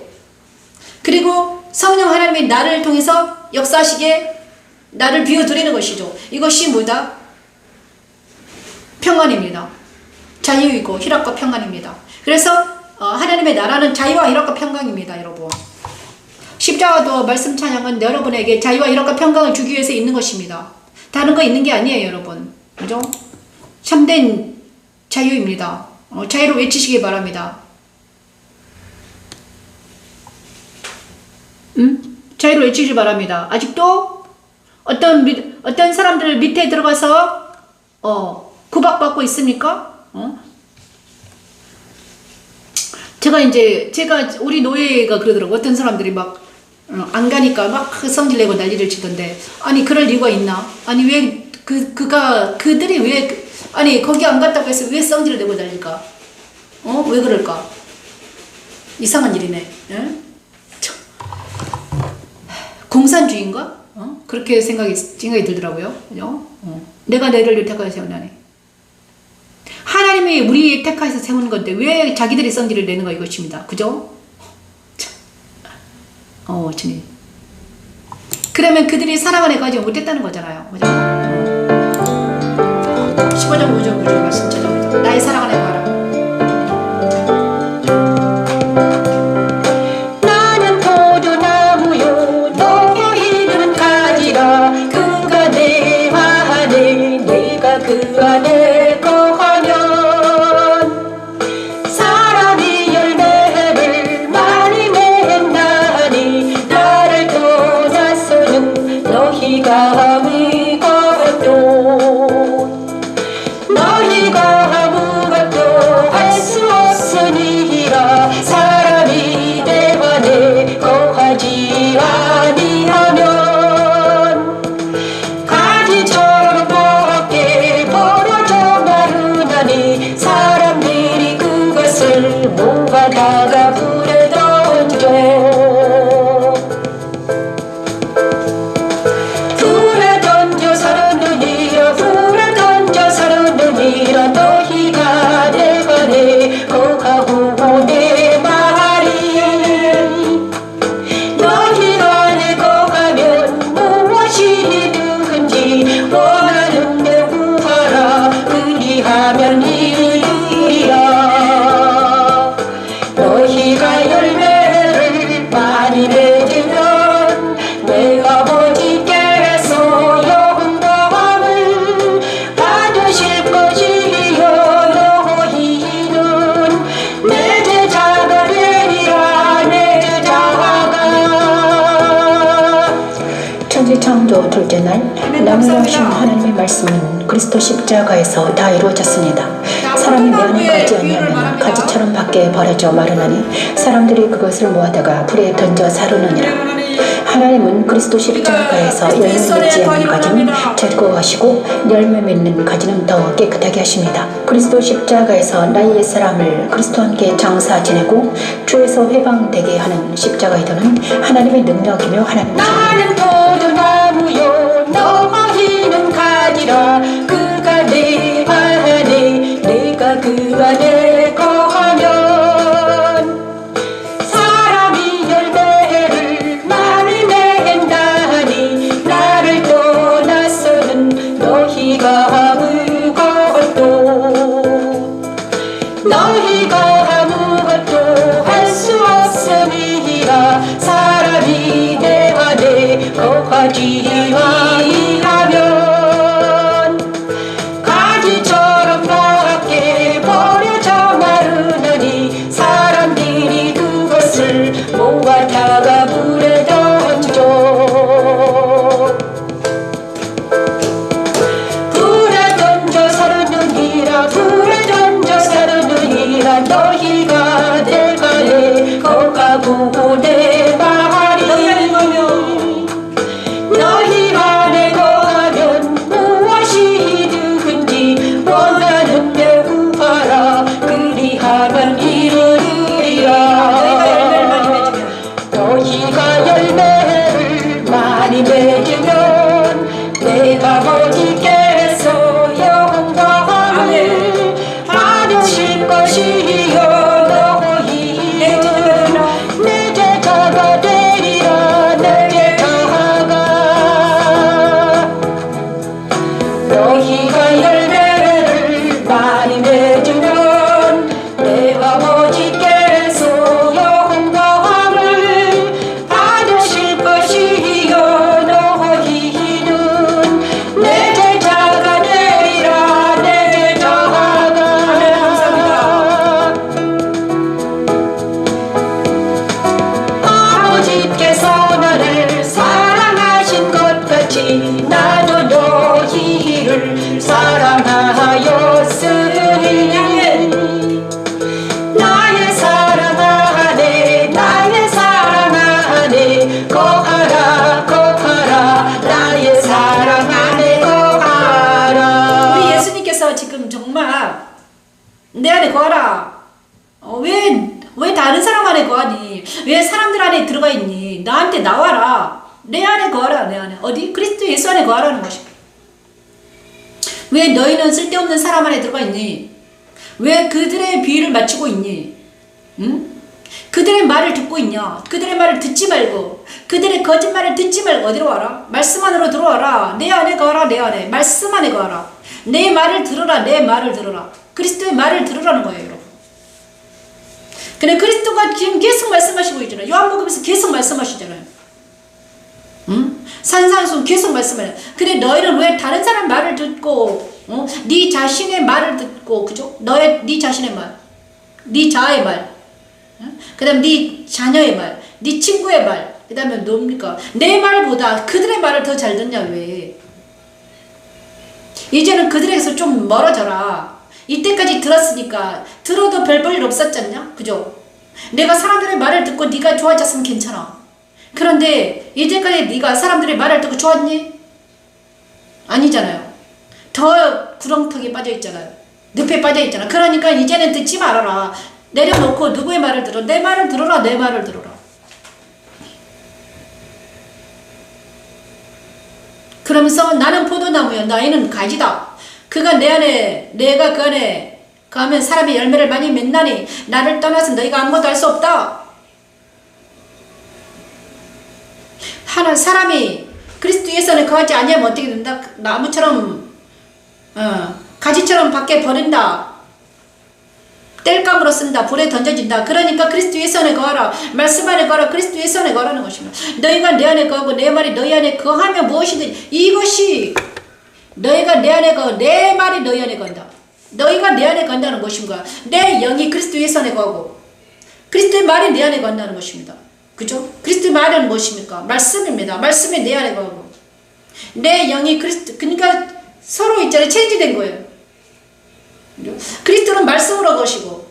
Speaker 1: 그리고 성령 하나님이 나를 통해서 역사하시게 나를 비워드리는 것이죠. 이것이 뭐다? 평안입니다. 자유이고 희락과 평안입니다. 그래서 하나님의 나라는 자유와 희락과 평강입니다, 여러분. 십자가도 말씀 찬양은 여러분에게 자유와 희락과 평강을 주기 위해서 있는 것입니다. 다른 거 있는 게 아니에요, 여러분. 그죠? 참된 자유입니다. 자유를 외치시기 바랍니다. 자유를 외치길 바랍니다. 아직도 어떤 사람들 밑에 들어가서 구박받고 있습니까? 제가 우리 노예가 그러더라고. 어떤 사람들이 막 안 가니까 막 성질 내고 난리를 치던데, 아니 그럴 이유가 있나? 아니 왜 그들이 왜 아니 거기 안 갔다고 해서 왜 성질을 내고 난릴까? 왜 그럴까? 이상한 일이네. 예? 공산주의인가? 그렇게 생각이 들더라고요. 그죠? 내가 너를 택하여 세우나니. 하나님이 우리 택하여서 세우는 건데 왜 자기들이 성질을 내는 거 이것입니다. 그죠? 주님. 그러면 그들이 사랑을 해가지고 못했다는 거잖아요. 그죠? 15장 5절 말씀 찾아보죠. 나의 사랑을 해봐라.
Speaker 2: 나는 포도나무요 너희는 가지라 그가 내 안에 내가 그 안에 거하면 사람이 열매를 많이 맺나니 나를 떠나서는 너희가 아무것도 할 수 없으니라 사람이 내 안에 거하지 아니하면 가지처럼 밖에 버려져 마르나니 사람들이 그것을 모아다가 불에 던져 너희가 내 안에 거하고 내 말이 너희 안에 거하면 무엇이든지 원하는 대로 구하라 그리하면 이루리라 너희가 열매를 많이 맺으면 내 아버지께서 영광을 받으실 것이요 너희는 내 제자가 되리라 내 제자가 천지창조 둘째 날 나무라신 하나님의 말씀은 그리스도 십자가에서 다 이루어졌습니다. 사람이 내 안에 가지 아니하면 가지처럼 밖에 버려져 마르나니 사람들이 그것을 모아다가 불에 던져 사르느니라. 하나님은 그리스도 십자가에서 열매 맺지 않는 가지는 제거하시고 열매 맺는 가지는 더 깨끗하게 하십니다. 그리스도 십자가에서 나의 옛사람을 그리스도와 함께 장사 지내고 주에서 회방되게 하는 십자가이더는 하나님의 능력이며 하나님의 나는 포도나무요 너희는 가지라 그가 내 안에 내가 그 안에 거하면 사람이 열매를 많이 맺나니 나를 떠나서는 너희가 아무것도 할 수 없으니라 사람이 내 안에 거하지 아니하면 가지처럼 밖에 버려져 마르나니 사람들이 그것을 모아다가 불에 던져 불에 던져 사르느니라 너희가 내 안에 거하고 내 말이 너희 안에 거하면 무엇이든지 원하는 대로 구하라 그리하면 이루리라 너희가 열매를 많이 맺으면 내 아버지께서 영광을 받으실 것이요 너희는 내 제자가 되리라 내 제자가 너희가 열매를 많이 맺으면 내 아버지께서 영광을 받으실 것이요 너희는 내 제자가 되리라 내 제자가 아버지께서 나를
Speaker 1: 내 안에 거하라. 왜 다른 사람 안에 거하니? 왜 사람들 안에 들어가 있니? 나한테 나와라. 내 안에 거하라. 내 안에. 어디? 그리스도 예수 안에 거하라는 것입니다. 왜 너희는 쓸데없는 사람 안에 들어가 있니? 왜 그들의 비위를 맞추고 있니? 응? 그들의 말을 듣고 있냐? 그들의 말을 듣지 말고, 그들의 거짓말을 듣지 말고 어디로 와라? 말씀 안으로 들어와라. 내 안에 거하라. 내 안에. 말씀 안에 거하라. 내 말을 들어라. 내 말을 들어라. 그리스도의 말을 들으라는 거예요, 여러분. 근데 그리스도가 지금 계속 말씀하시고 있잖아요. 요한복음에서 계속 말씀하시잖아요. 응? 산상수훈 계속 말씀해요. 근데 너희는 왜 다른 사람 말을 듣고, 네 자신의 말을 듣고, 그죠? 네 자신의 말, 네 자아의 말, 그 다음 네 자녀의 말, 네 친구의 말, 그 다음에 뭡니까? 내 말보다 그들의 말을 더 잘 듣냐, 왜? 이제는 그들에게서 좀 멀어져라. 이때까지 들었으니까 들어도 별 볼 일 없었잖냐? 그죠? 내가 사람들의 말을 듣고 네가 좋아졌으면 괜찮아. 그런데 이제까지 네가 사람들의 말을 듣고 좋았니? 아니잖아요. 더 구렁텅이에 빠져있잖아요. 늪에 빠져있잖아. 그러니까 이제는 듣지 말아라. 내려놓고 누구의 말을 들어? 내 말을 들어라. 내 말을 들어라. 그러면서 나는 포도나무여 너희는 가지다. 그가 내 안에, 내가 그 안에 가면 사람이 열매를 많이 맺나니 나를 떠나서 너희가 아무것도 할 수 없다. 사람이 그리스도 예수 안에 거하지 아니하면 어떻게 된다? 나무처럼 가지처럼 밖에 버린다. 땔감으로 쓴다. 불에 던져진다. 그러니까 그리스도 예수 안에 거하라. 말씀 안에 거하라. 그리스도 예수 안에 거하라는 것입니다. 너희가 내 안에 거하고 내 말이 너희 안에 거하면 무엇이든 이것이 너희가 내 안에 거, 내 말이 너희 안에 건다. 너희가 내 안에 건다는 것인가? 내 영이 그리스도 예수 안에 거하고 그리스도의 말이 내 안에 건다는 것입니다. 그죠? 그리스도의 말은 무엇입니까? 말씀입니다. 말씀이 내 안에 거하고 내 영이 그리스도, 그러니까 서로 있잖아요. 체인지된 거예요. 그리스도는 말씀으로 거시고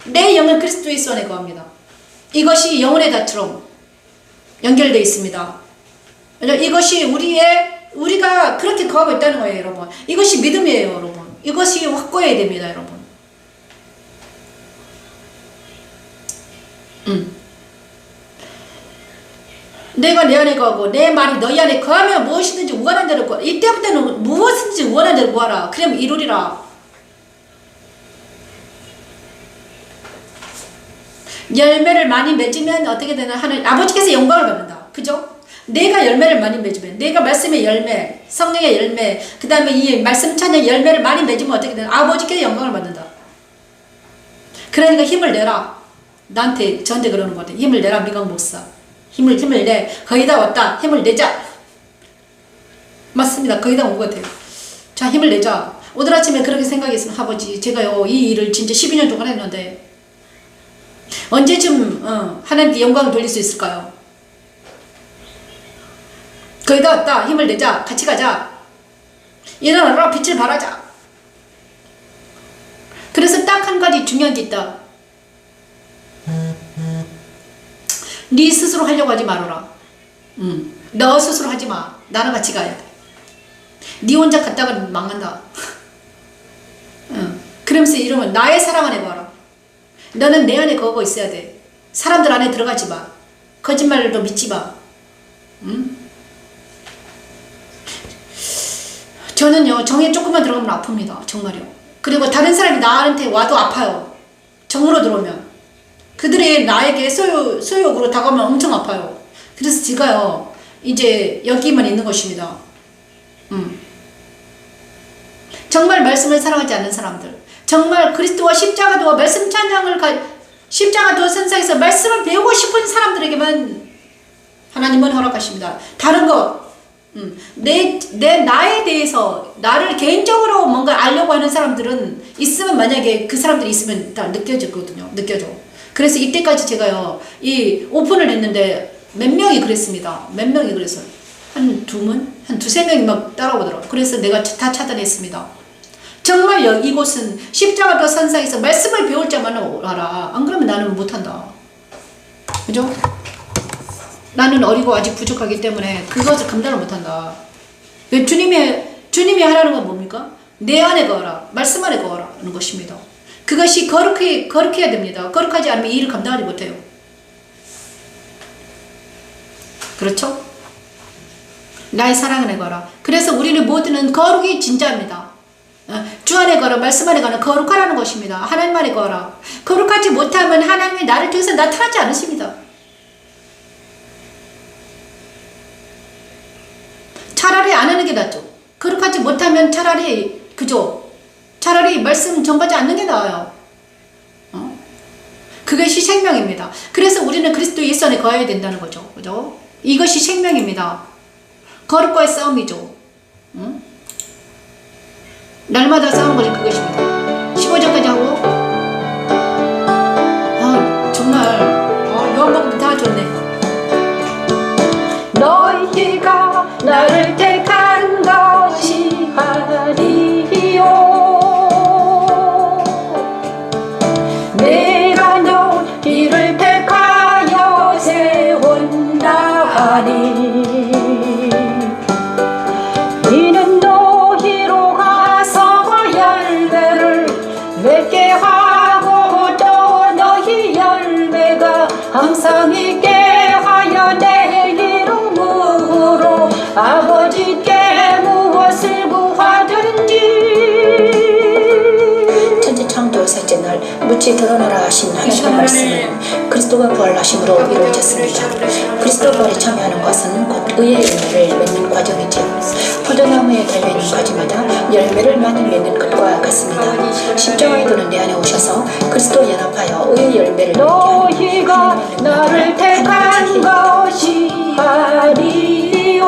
Speaker 1: 내 영은 그리스도 예수 안에 거합니다. 이것이 영혼의 다처럼 연결되어 있습니다. 이것이 우리가 그렇게 거하고 있다는 거예요, 여러분. 이것이 믿음이에요, 여러분. 이것이 확고해야 됩니다, 여러분. 내가 내 안에 거하고 내 말이 너희 안에 거하면 무엇이든지 원하는 대로 구하라. 이때부터는 무엇이든지 원하는 대로 구하라. 그러면 이루리라. 열매를 많이 맺으면 어떻게 되나? 하는 아버지께서 영광을 받는다. 그죠? 내가 열매를 많이 맺으면, 내가 말씀의 열매, 성령의 열매, 그 다음에 이 말씀 찬양 열매를 많이 맺으면 어떻게 되나? 아버지께서 영광을 받는다. 그러니까 힘을 내라. 저한테 그러는 것 같아. 힘을 내라, 미강 목사. 힘을 내. 거의 다 왔다. 힘을 내자. 맞습니다. 거의 다 온 것 같아요. 자, 힘을 내자. 오늘 아침에 그렇게 생각했으면, 아버지, 제가요, 이 일을 진짜 12년 동안 했는데, 언제쯤, 하나님께 영광을 돌릴 수 있을까요? 거의 다 왔다. 힘을 내자. 같이 가자. 일어나라. 빛을 발하자. 그래서 딱 한 가지 중요한 게 있다. 네 스스로 하려고 하지 말아라. 너 스스로 하지 마. 나랑 같이 가야 돼. 네 혼자 갔다가 망한다. 그러면서 이러면 나의 사랑 안에 거하라. 너는 내 안에 거하고 있어야 돼. 사람들 안에 들어가지 마. 거짓말도 믿지 마. 저는요, 정에 조금만 들어가면 아픕니다. 정말요. 그리고 다른 사람이 나한테 와도 아파요. 정으로 들어오면. 그들이 나에게 소욕으로 다가오면 엄청 아파요. 그래서 제가요, 이제 여기만 있는 것입니다. 정말 말씀을 사랑하지 않는 사람들, 정말 그리스도와 십자가도와 말씀 찬양을 십자가도 선상에서 말씀을 배우고 싶은 사람들에게만 하나님은 허락하십니다. 다른 거, 나에 대해서 나를 개인적으로 뭔가 알려고 하는 사람들은 있으면, 만약에 그 사람들이 있으면 다 느껴지거든요. 느껴져. 그래서 이때까지 제가요, 이 오픈을 했는데 몇 명이 그랬습니다. 몇 명이 그랬어요. 한 두세 명이 막 따라오더라고요. 그래서 내가 다 차단했습니다. 정말 이곳은 십자가도 선상에서 말씀을 배울 자만 와라. 안 그러면 나는 못한다. 그죠? 나는 어리고 아직 부족하기 때문에 그것을 감당을 못한다. 주님이 하라는 건 뭡니까? 내 안에 거하라. 말씀 안에 거하라. 하는 것입니다. 그것이 거룩해야 됩니다. 거룩하지 않으면 이 일을 감당하지 못해요. 그렇죠? 나의 사랑을 걸어. 그래서 우리는 모두는 거룩이 진짜입니다. 주 안에 걸어, 말씀 안에 걸어 거룩하라는 것입니다. 하나님 안에 걸어. 거룩하지 못하면 하나님이 나를 통해서 나타나지 않으십니다. 차라리 안 하는 게 낫죠. 거룩하지 못하면 차라리 차라리 말씀 전하지 않는 게 나아요. 그것이 생명입니다. 그래서 우리는 그리스도 예수 안에 거해야 된다는 거죠. 그죠? 이것이 생명입니다. 거룩과의 싸움이죠. 날마다 싸우는 것이 그것입니다. 15절까지 하고 정말 요한복음 다 좋네. 너희가 나를 택한 것이 아니요 내가 너희를 택하여 세운다 하니 이는 너희로 가서 열매를 맺게 하고 또 너희 열매가 항상 있게 하여 내 이름으로 아버지께 무엇을 구하든지. 천지창조 셋째 날 무치 드러나라 하신 하나님의 말씀은 그리스도가 부활하심으로 이루어졌습니다. 그리스도 부활에 참여하는 것은 곧 의의 열매를 맺는 과정이지요. 포도나무에 달려있는 가지마다 열매를 많이 맺는 것과 같습니다. 십자가에 도는 내 안에 오셔서 그리스도 연합하여 의의 열매를 맺게
Speaker 2: 너희가 나를 택한 것이 아니요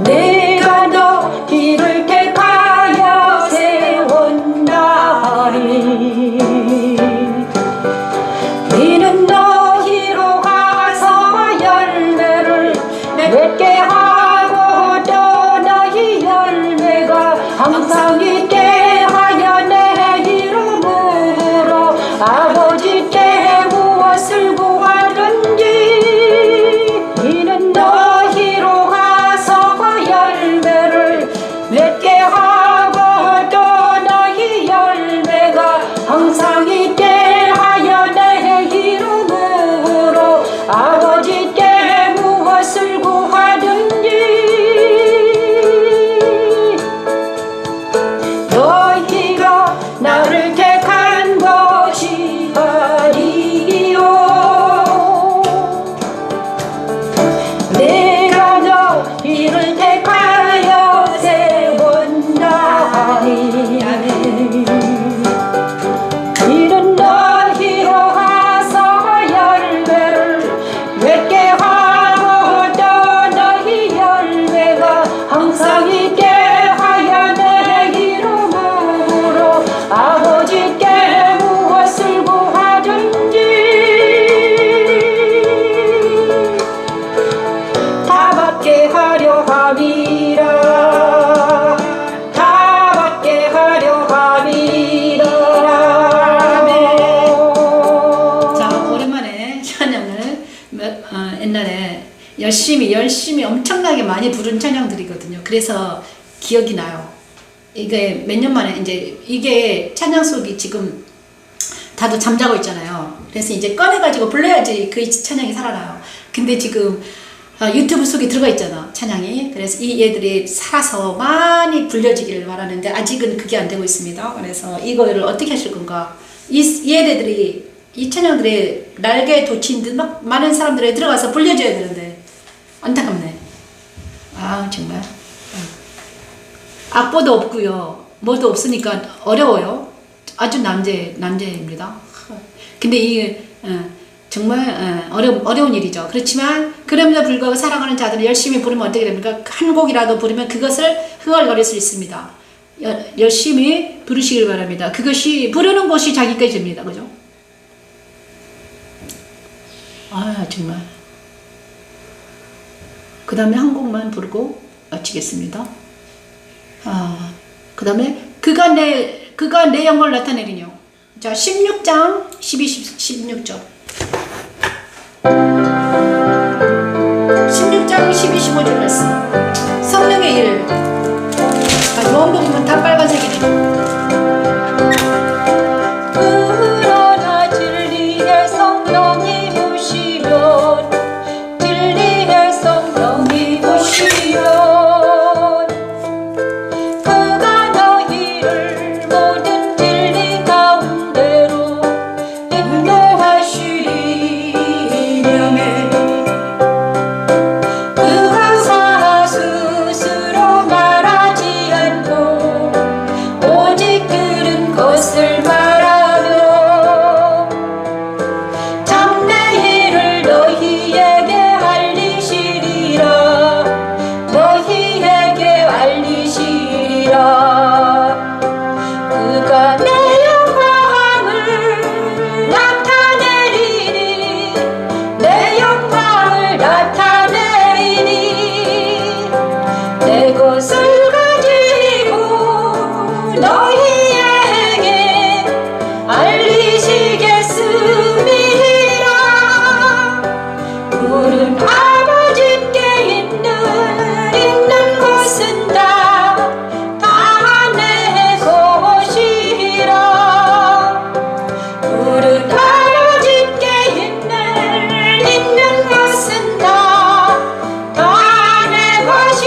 Speaker 2: 내가 너희를 택하여 세운다 하니 이는 너희로 가서 열매를 맺게 하고 또 너희 열매가 항상 있게 하여 내 이름으로 아버지께 무엇을 구하든지. 이는 너희로 가서 열매를 맺게 하고 또 너희 열매가 항상 있게 하여 내 이름으로 아버지께 무엇을 구하든지. 너희가 나를 택한 것이 아니요 내가 너희를 택하여 세운다 하니 이는 너희로 가서 열매를 맺게 하고 또 너희 열매가 항상 있게 하여 내 이름으로 아버지께 무엇을 구하든지. 다 받게 하려 함이라 다 받게 하려 함이라.
Speaker 1: 자, 오랜만에 찬양을 옛날에 열심히 엄청나게 많이 부른 찬양들이거든요. 그래서 기억이 나요. 이게 몇 년 만에 이게 찬양 속이 지금 다들 잠자고 있잖아요. 그래서 이제 꺼내가지고 불러야지 그 찬양이 살아나요. 근데 지금 유튜브 속에 들어가 있잖아, 찬양이. 그래서 이 얘들이 살아서 많이 불려지기를 바라는데 아직은 그게 안 되고 있습니다. 그래서 이거를 어떻게 하실 건가? 이 얘네들이 이 찬양들의 날개에 돋친 듯 막 많은 사람들에 들어가서 불려줘야 되는데 안타깝네. 정말 악보도 없고요, 뭐도 없으니까 어려워요. 아주 난제입니다. 근데 이게 정말 어려운 일이죠. 그렇지만 그럼에도 불구하고 사랑하는 자들은 열심히 부르면 어떻게 됩니까? 한 곡이라도 부르면 그것을 흥얼거릴 수 있습니다. 열심히 부르시길 바랍니다. 그것이 부르는 것이 자기 것입니다. 그죠? 정말. 그 다음에 한 곡만 부르고 마치겠습니다. 그 다음에 그가 내 영광을 나타내리뇨. 자, 16장 16절 16장 12, 15절 말씀. 성령의 일. 요한복음은 다 빨간색이네요.
Speaker 2: 알리시리라. 그가 내 영광을 나타내리니 내 영광을 나타내리니 내 것을 가지고 너희에게 알리시겠습니다. 푸른 아버지께 있는 것은 다 내 것이라. 푸른 아버지께 있는 것은 다 내 것이라.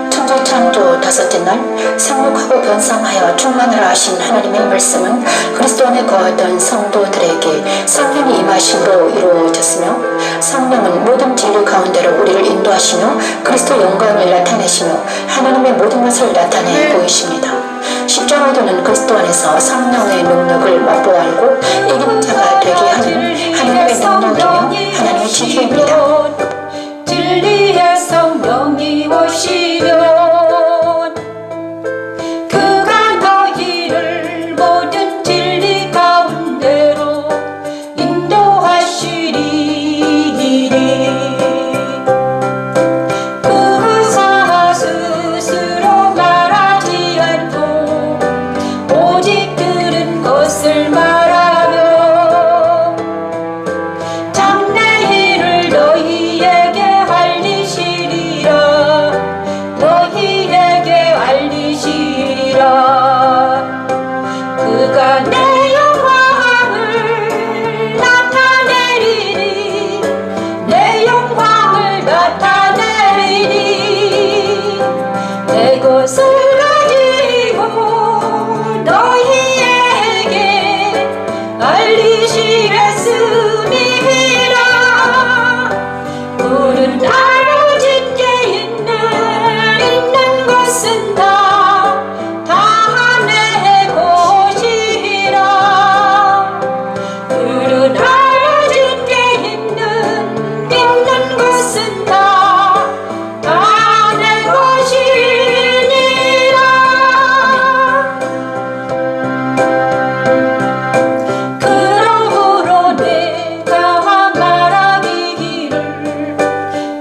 Speaker 3: 천지 창조 다섯째 날 상륙하고 변상하여 충만하라 하신 하나님의 말씀은 그리스도 안에 거하던 성도들에게 성령이 임하심으로 이루어졌으며, 성령은 모든 진리 가운데로 우리를 인도하시며 그리스도 영광을 나타내시며 하나님의 모든 것을 나타내 보이십니다. 십자가도는 그리스도 안에서 성령의 능력을 맛보아 알고 이기는 자가 되게 하는 하나님의 능력이며 하나님의 지혜입니다.
Speaker 2: 진리의 성령이 오시면 그가 너희를 모든 진리 가운데로 인도하시리니 그가 스스로 말하지 않고 오직 들은 것을 말하며 장래 일을 너희에게 알리시리라. 너희에게 알리시리라. 그가 내 영광을 나타내리니 내 영광을 나타내리니 내 것을 가지고 너희에게 알리시겠습니다. 푸른 아버지께 있는 것은 다 내 것이라. 푸른 아버지께 있는 것은 다 내 것이니라. 그러므로 내가 말하기를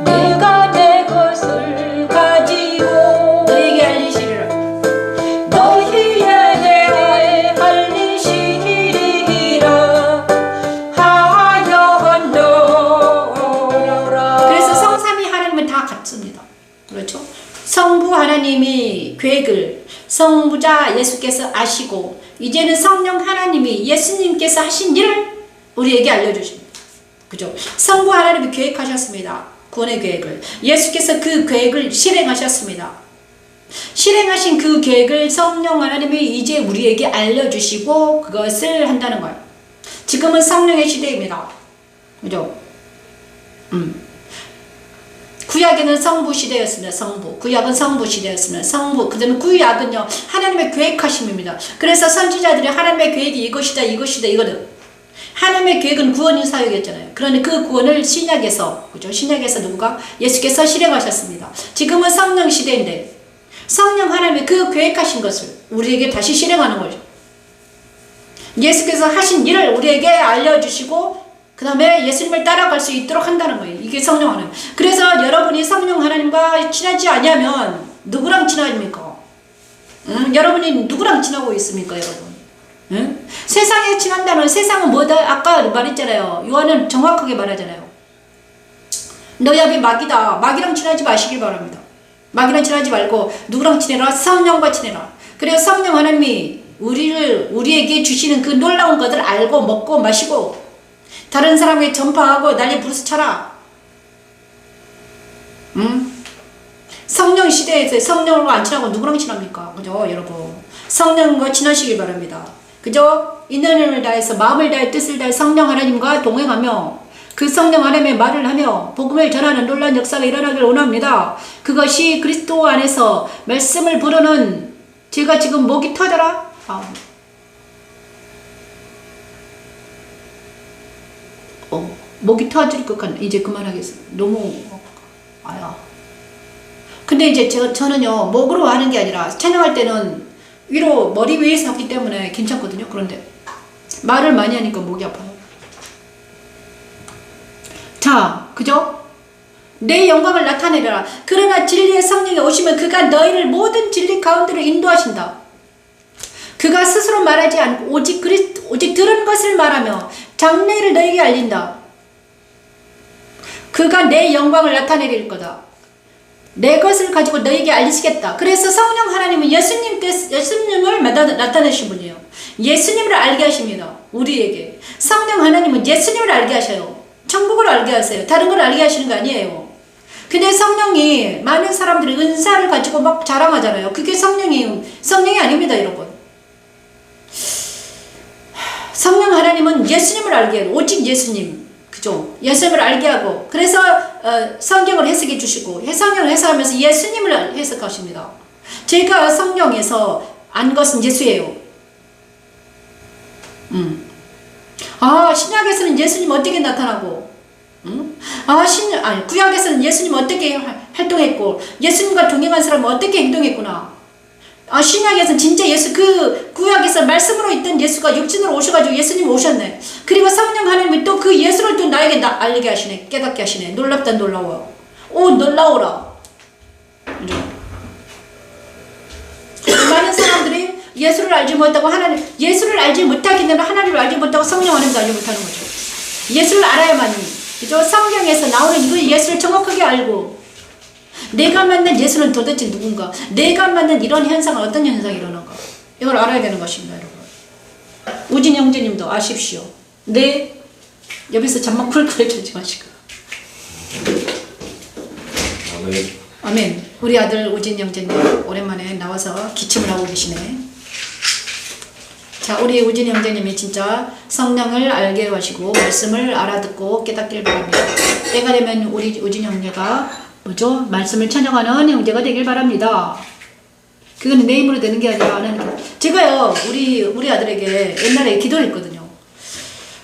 Speaker 2: 내가 내 것을 가지고 너희에게 알리시리라. 너희에게 알리시리라 하였노라.
Speaker 1: 그래서 성삼위 하나님은 다 같습니다. 그렇죠? 성부 하나님이 계획을 성부자 예수께서 아시고, 이제는 성령 하나님이 예수님께서 하신 일을 우리에게 알려주십니다. 그죠? 성부 하나님이 계획하셨습니다. 구원의 계획을. 예수께서 그 계획을 실행하셨습니다. 실행하신 그 계획을 성령 하나님이 이제 우리에게 알려주시고 그것을 한다는 거예요. 지금은 성령의 시대입니다. 그죠? 구약에는 성부 시대였습니다. 성부. 구약은 성부 시대였습니다. 성부. 그 다음에 구약은요, 하나님의 계획하심입니다. 그래서 선지자들이 하나님의 계획이 이것이다, 이것이다, 이거든. 하나님의 계획은 구원인 사역이었잖아요. 그런데 그 구원을 신약에서, 그죠? 신약에서 누구가? 예수께서 실행하셨습니다. 지금은 성령 시대인데, 성령 하나님의 그 계획하신 것을 우리에게 다시 실행하는 거죠. 예수께서 하신 일을 우리에게 알려주시고, 그 다음에 예수님을 따라갈 수 있도록 한다는 거예요. 이게 성령 하나님. 그래서 여러분이 성령 하나님과 친하지 않으면 누구랑 친합니까? 여러분이 누구랑 친하고 있습니까, 여러분? 세상에 친한다면 세상은 뭐다? 아까 말했잖아요. 요한은 정확하게 말하잖아요. 너희 앞이 마귀다. 마귀랑 친하지 마시길 바랍니다. 마귀랑 친하지 말고 누구랑 친해라? 성령과 친해라. 그래서 성령 하나님이 우리에게 주시는 그 놀라운 것을 알고 먹고 마시고 다른 사람에게 전파하고 난리 부르스 쳐라. 성령 시대에서 성령과 안 친하고 누구랑 친합니까? 그죠, 여러분? 성령과 친하시길 바랍니다. 그죠? 있는 힘을 다해서 마음을 다해 뜻을 다해 성령 하나님과 동행하며 그 성령 하나님의 말을 하며 복음을 전하는 놀라운 역사가 일어나길 원합니다. 그것이 그리스도 안에서 말씀을 부르는, 제가 지금 목이 터져라? 목이 터질 것 같네. 이제 그만하겠습니다. 너무 아야. 근데 이제 저는요, 목으로 하는 게 아니라 찬양할 때는 위로 머리 위에서 하기 때문에 괜찮거든요. 그런데 말을 많이 하니까 목이 아파요. 자, 그죠? 내 영광을 나타내라. 그러나 진리의 성령이 오시면 그가 너희를 모든 진리 가운데로 인도하신다. 그가 스스로 말하지 않고 오직 들은 것을 말하며 장래를 너희에게 알린다. 그가 내 영광을 나타내릴 거다. 내 것을 가지고 너희에게 알리시겠다. 그래서 성령 하나님은 예수님을 나타내신 분이에요. 예수님을 알게 하십니다. 우리에게. 성령 하나님은 예수님을 알게 하셔요. 천국을 알게 하세요. 다른 걸 알게 하시는 거 아니에요. 근데 성령이 많은 사람들이 은사를 가지고 막 자랑하잖아요. 그게 성령이 아닙니다, 여러분. 성령 하나님은 예수님을 알게 해요. 오직 예수님. 그죠? 예수님을 알게 하고, 그래서 성경을 해석해 주시고, 성경을 해석하면서 예수님을 해석하십니다. 제가 성령에서 안 것은 예수예요. 신약에서는 예수님 어떻게 나타나고, 구약에서는 예수님 어떻게 활동했고, 예수님과 동행한 사람은 어떻게 행동했구나. 신약에서는 진짜 그 구약에서 말씀으로 있던 예수가 육신으로 오셔가지고 예수님 오셨네. 그리고 성령 하나님이 또 그 예수를 또 나에게 알리게 하시네. 깨닫게 하시네. 놀랍다 놀라워요. 놀라워라. 많은 사람들이 예수를 알지 못하고 예수를 알지 못하기 때문에 하나님을 알지 못하고 성령 하나님도 알지 못하는 거죠. 예수를 알아야만, 그죠? 성경에서 나오는 이거 예수를 정확하게 알고, 내가 만난 예수는 도대체 누군가? 내가 만난 이런 현상은 어떤 현상이 일어나는가? 이걸 알아야 되는 것입니다, 여러분. 우진 형제님도 아십시오. 네, 옆에서 잠만 쿨쿨 해주지 마시고.
Speaker 4: 아멘.
Speaker 1: 아멘. 우리 아들 우진 형제님 오랜만에 나와서 기침을 하고 계시네. 자, 우리 우진 형제님이 진짜 성령을 알게 하시고 말씀을 알아듣고 깨닫길 바랍니다. 때가 되면 우리 우진 형제가 말씀을 찬양하는 형제가 되길 바랍니다. 그건 내 힘으로 되는 게 아니라 제가요, 우리 아들에게 옛날에 기도했거든요.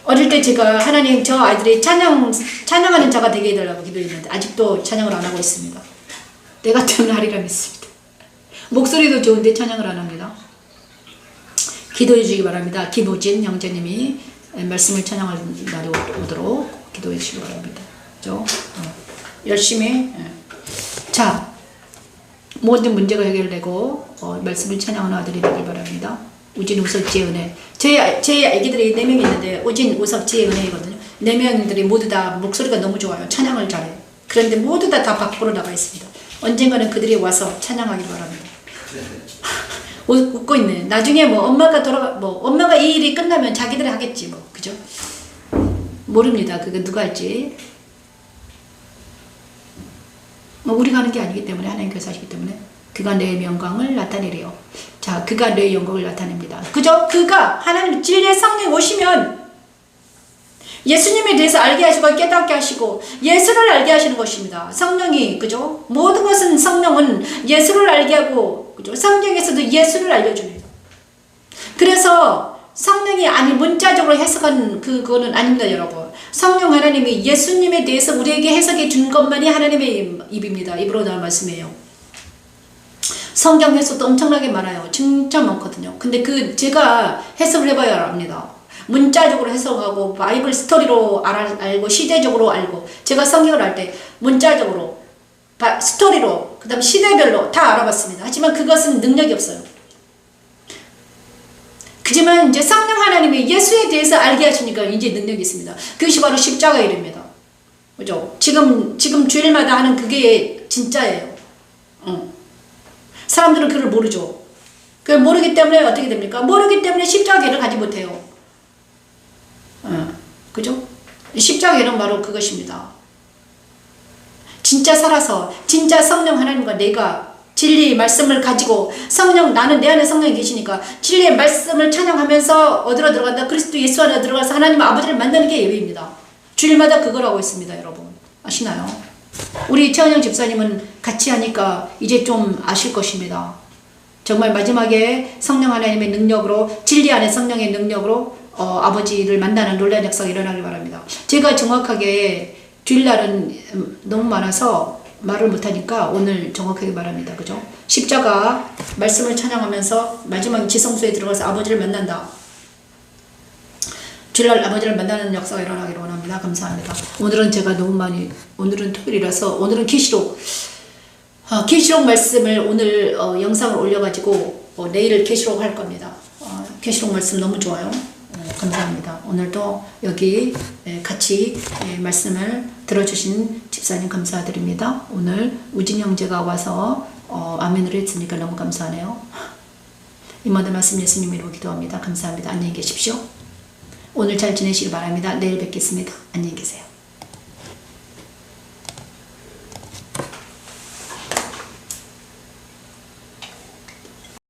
Speaker 1: 어릴 때 제가 하나님 저 아이들이 찬양하는 자가 되게 해달라고 기도했는데 아직도 찬양을 안 하고 있습니다. 때 같으면 하리라 믿습니다. 목소리도 좋은데 찬양을 안 합니다. 기도해 주시기 바랍니다. 김우진 형제님이 말씀을 찬양할 날이 오도록 기도해 주시기 바랍니다. 그죠? 열심히. 자, 모든 문제가 해결되고 말씀을 찬양하는 아들이 되길 바랍니다. 우진, 우석, 지혜, 은혜. 제 아기들이 4명이 있는데 우진, 우석, 지혜, 은혜이거든요. 4명들이 모두 다 목소리가 너무 좋아요. 찬양을 잘해. 그런데 모두 다 밖으로 나가 있습니다. 언젠가는 그들이 와서 찬양하길 바랍니다. 웃고 있네. 나중에 엄마가 이 일이 끝나면 자기들이 하겠지 그죠? 모릅니다. 그게 누가 할지. 우리가 하는 게 아니기 때문에 하나님께서 하시기 때문에 그가 내 영광을 나타내래요. 자, 그가 내 영광을 나타냅니다. 그죠? 그가 하나님 진리의 성령이 오시면 예수님에 대해서 알게 하시고 깨닫게 하시고 예수를 알게 하시는 것입니다. 성령이, 그죠? 모든 것은 성령은 예수를 알게 하고, 그죠? 성경에서도 예수를 알려줍니다. 그래서 성령이 문자적으로 해석한 그거는 아닙니다, 여러분. 성령 하나님이 예수님에 대해서 우리에게 해석해 준 것만이 하나님의 입입니다. 입으로 나온 말씀이에요. 성경 해석도 엄청나게 많아요. 진짜 많거든요. 근데 제가 해석을 해봐야 합니다. 문자적으로 해석하고 바이블 스토리로 알고 시대적으로 알고, 제가 성경을 할 때 문자적으로 스토리로 그 다음 시대별로 다 알아봤습니다. 하지만 그것은 능력이 없어요. 그지만 이제 성령 하나님이 예수에 대해서 알게 하시니까 이제 능력이 있습니다. 그것이 바로 십자가 일입니다. 그죠? 지금 주일마다 하는 그게 진짜예요. 사람들은 그걸 모르죠. 그걸 모르기 때문에 어떻게 됩니까? 모르기 때문에 십자가를 가지 못해요. 그죠? 십자가는 바로 그것입니다. 진짜 살아서 진짜 성령 하나님과 내가 진리의 말씀을 가지고 나는 내 안에 성령이 계시니까 진리의 말씀을 찬양하면서 어디로 들어간다? 그리스도 예수 안에 들어가서 하나님 아버지를 만나는 게 예배입니다. 주일마다 그걸 하고 있습니다, 여러분. 아시나요? 우리 최은영 집사님은 같이 하니까 이제 좀 아실 것입니다. 정말 마지막에 성령 하나님의 능력으로, 진리 안에 성령의 능력으로 아버지를 만나는 놀라운 역사가 일어나길 바랍니다. 제가 정확하게 주일날은 너무 많아서 말을 못하니까 오늘 정확하게 말합니다. 그죠? 십자가 말씀을 찬양하면서 마지막 지성소에 들어가서 아버지를 만난다. 주일날 아버지를 만나는 역사가 일어나기를 원합니다. 감사합니다. 오늘은 제가 너무 많이, 오늘은 토요일이라서 오늘은 계시록 말씀을 오늘 영상을 올려가지고 내일 계시록 할 겁니다. 계시록 말씀 너무 좋아요. 감사합니다. 오늘도 여기 같이 말씀을 들어주신 집사님 감사드립니다. 오늘 우진 형제가 와서 아멘을 했으니까 너무 감사하네요. 이 모든 말씀 예수님 이름으로 기도합니다. 감사합니다. 안녕히 계십시오. 오늘 잘 지내시기 바랍니다. 내일 뵙겠습니다. 안녕히 계세요.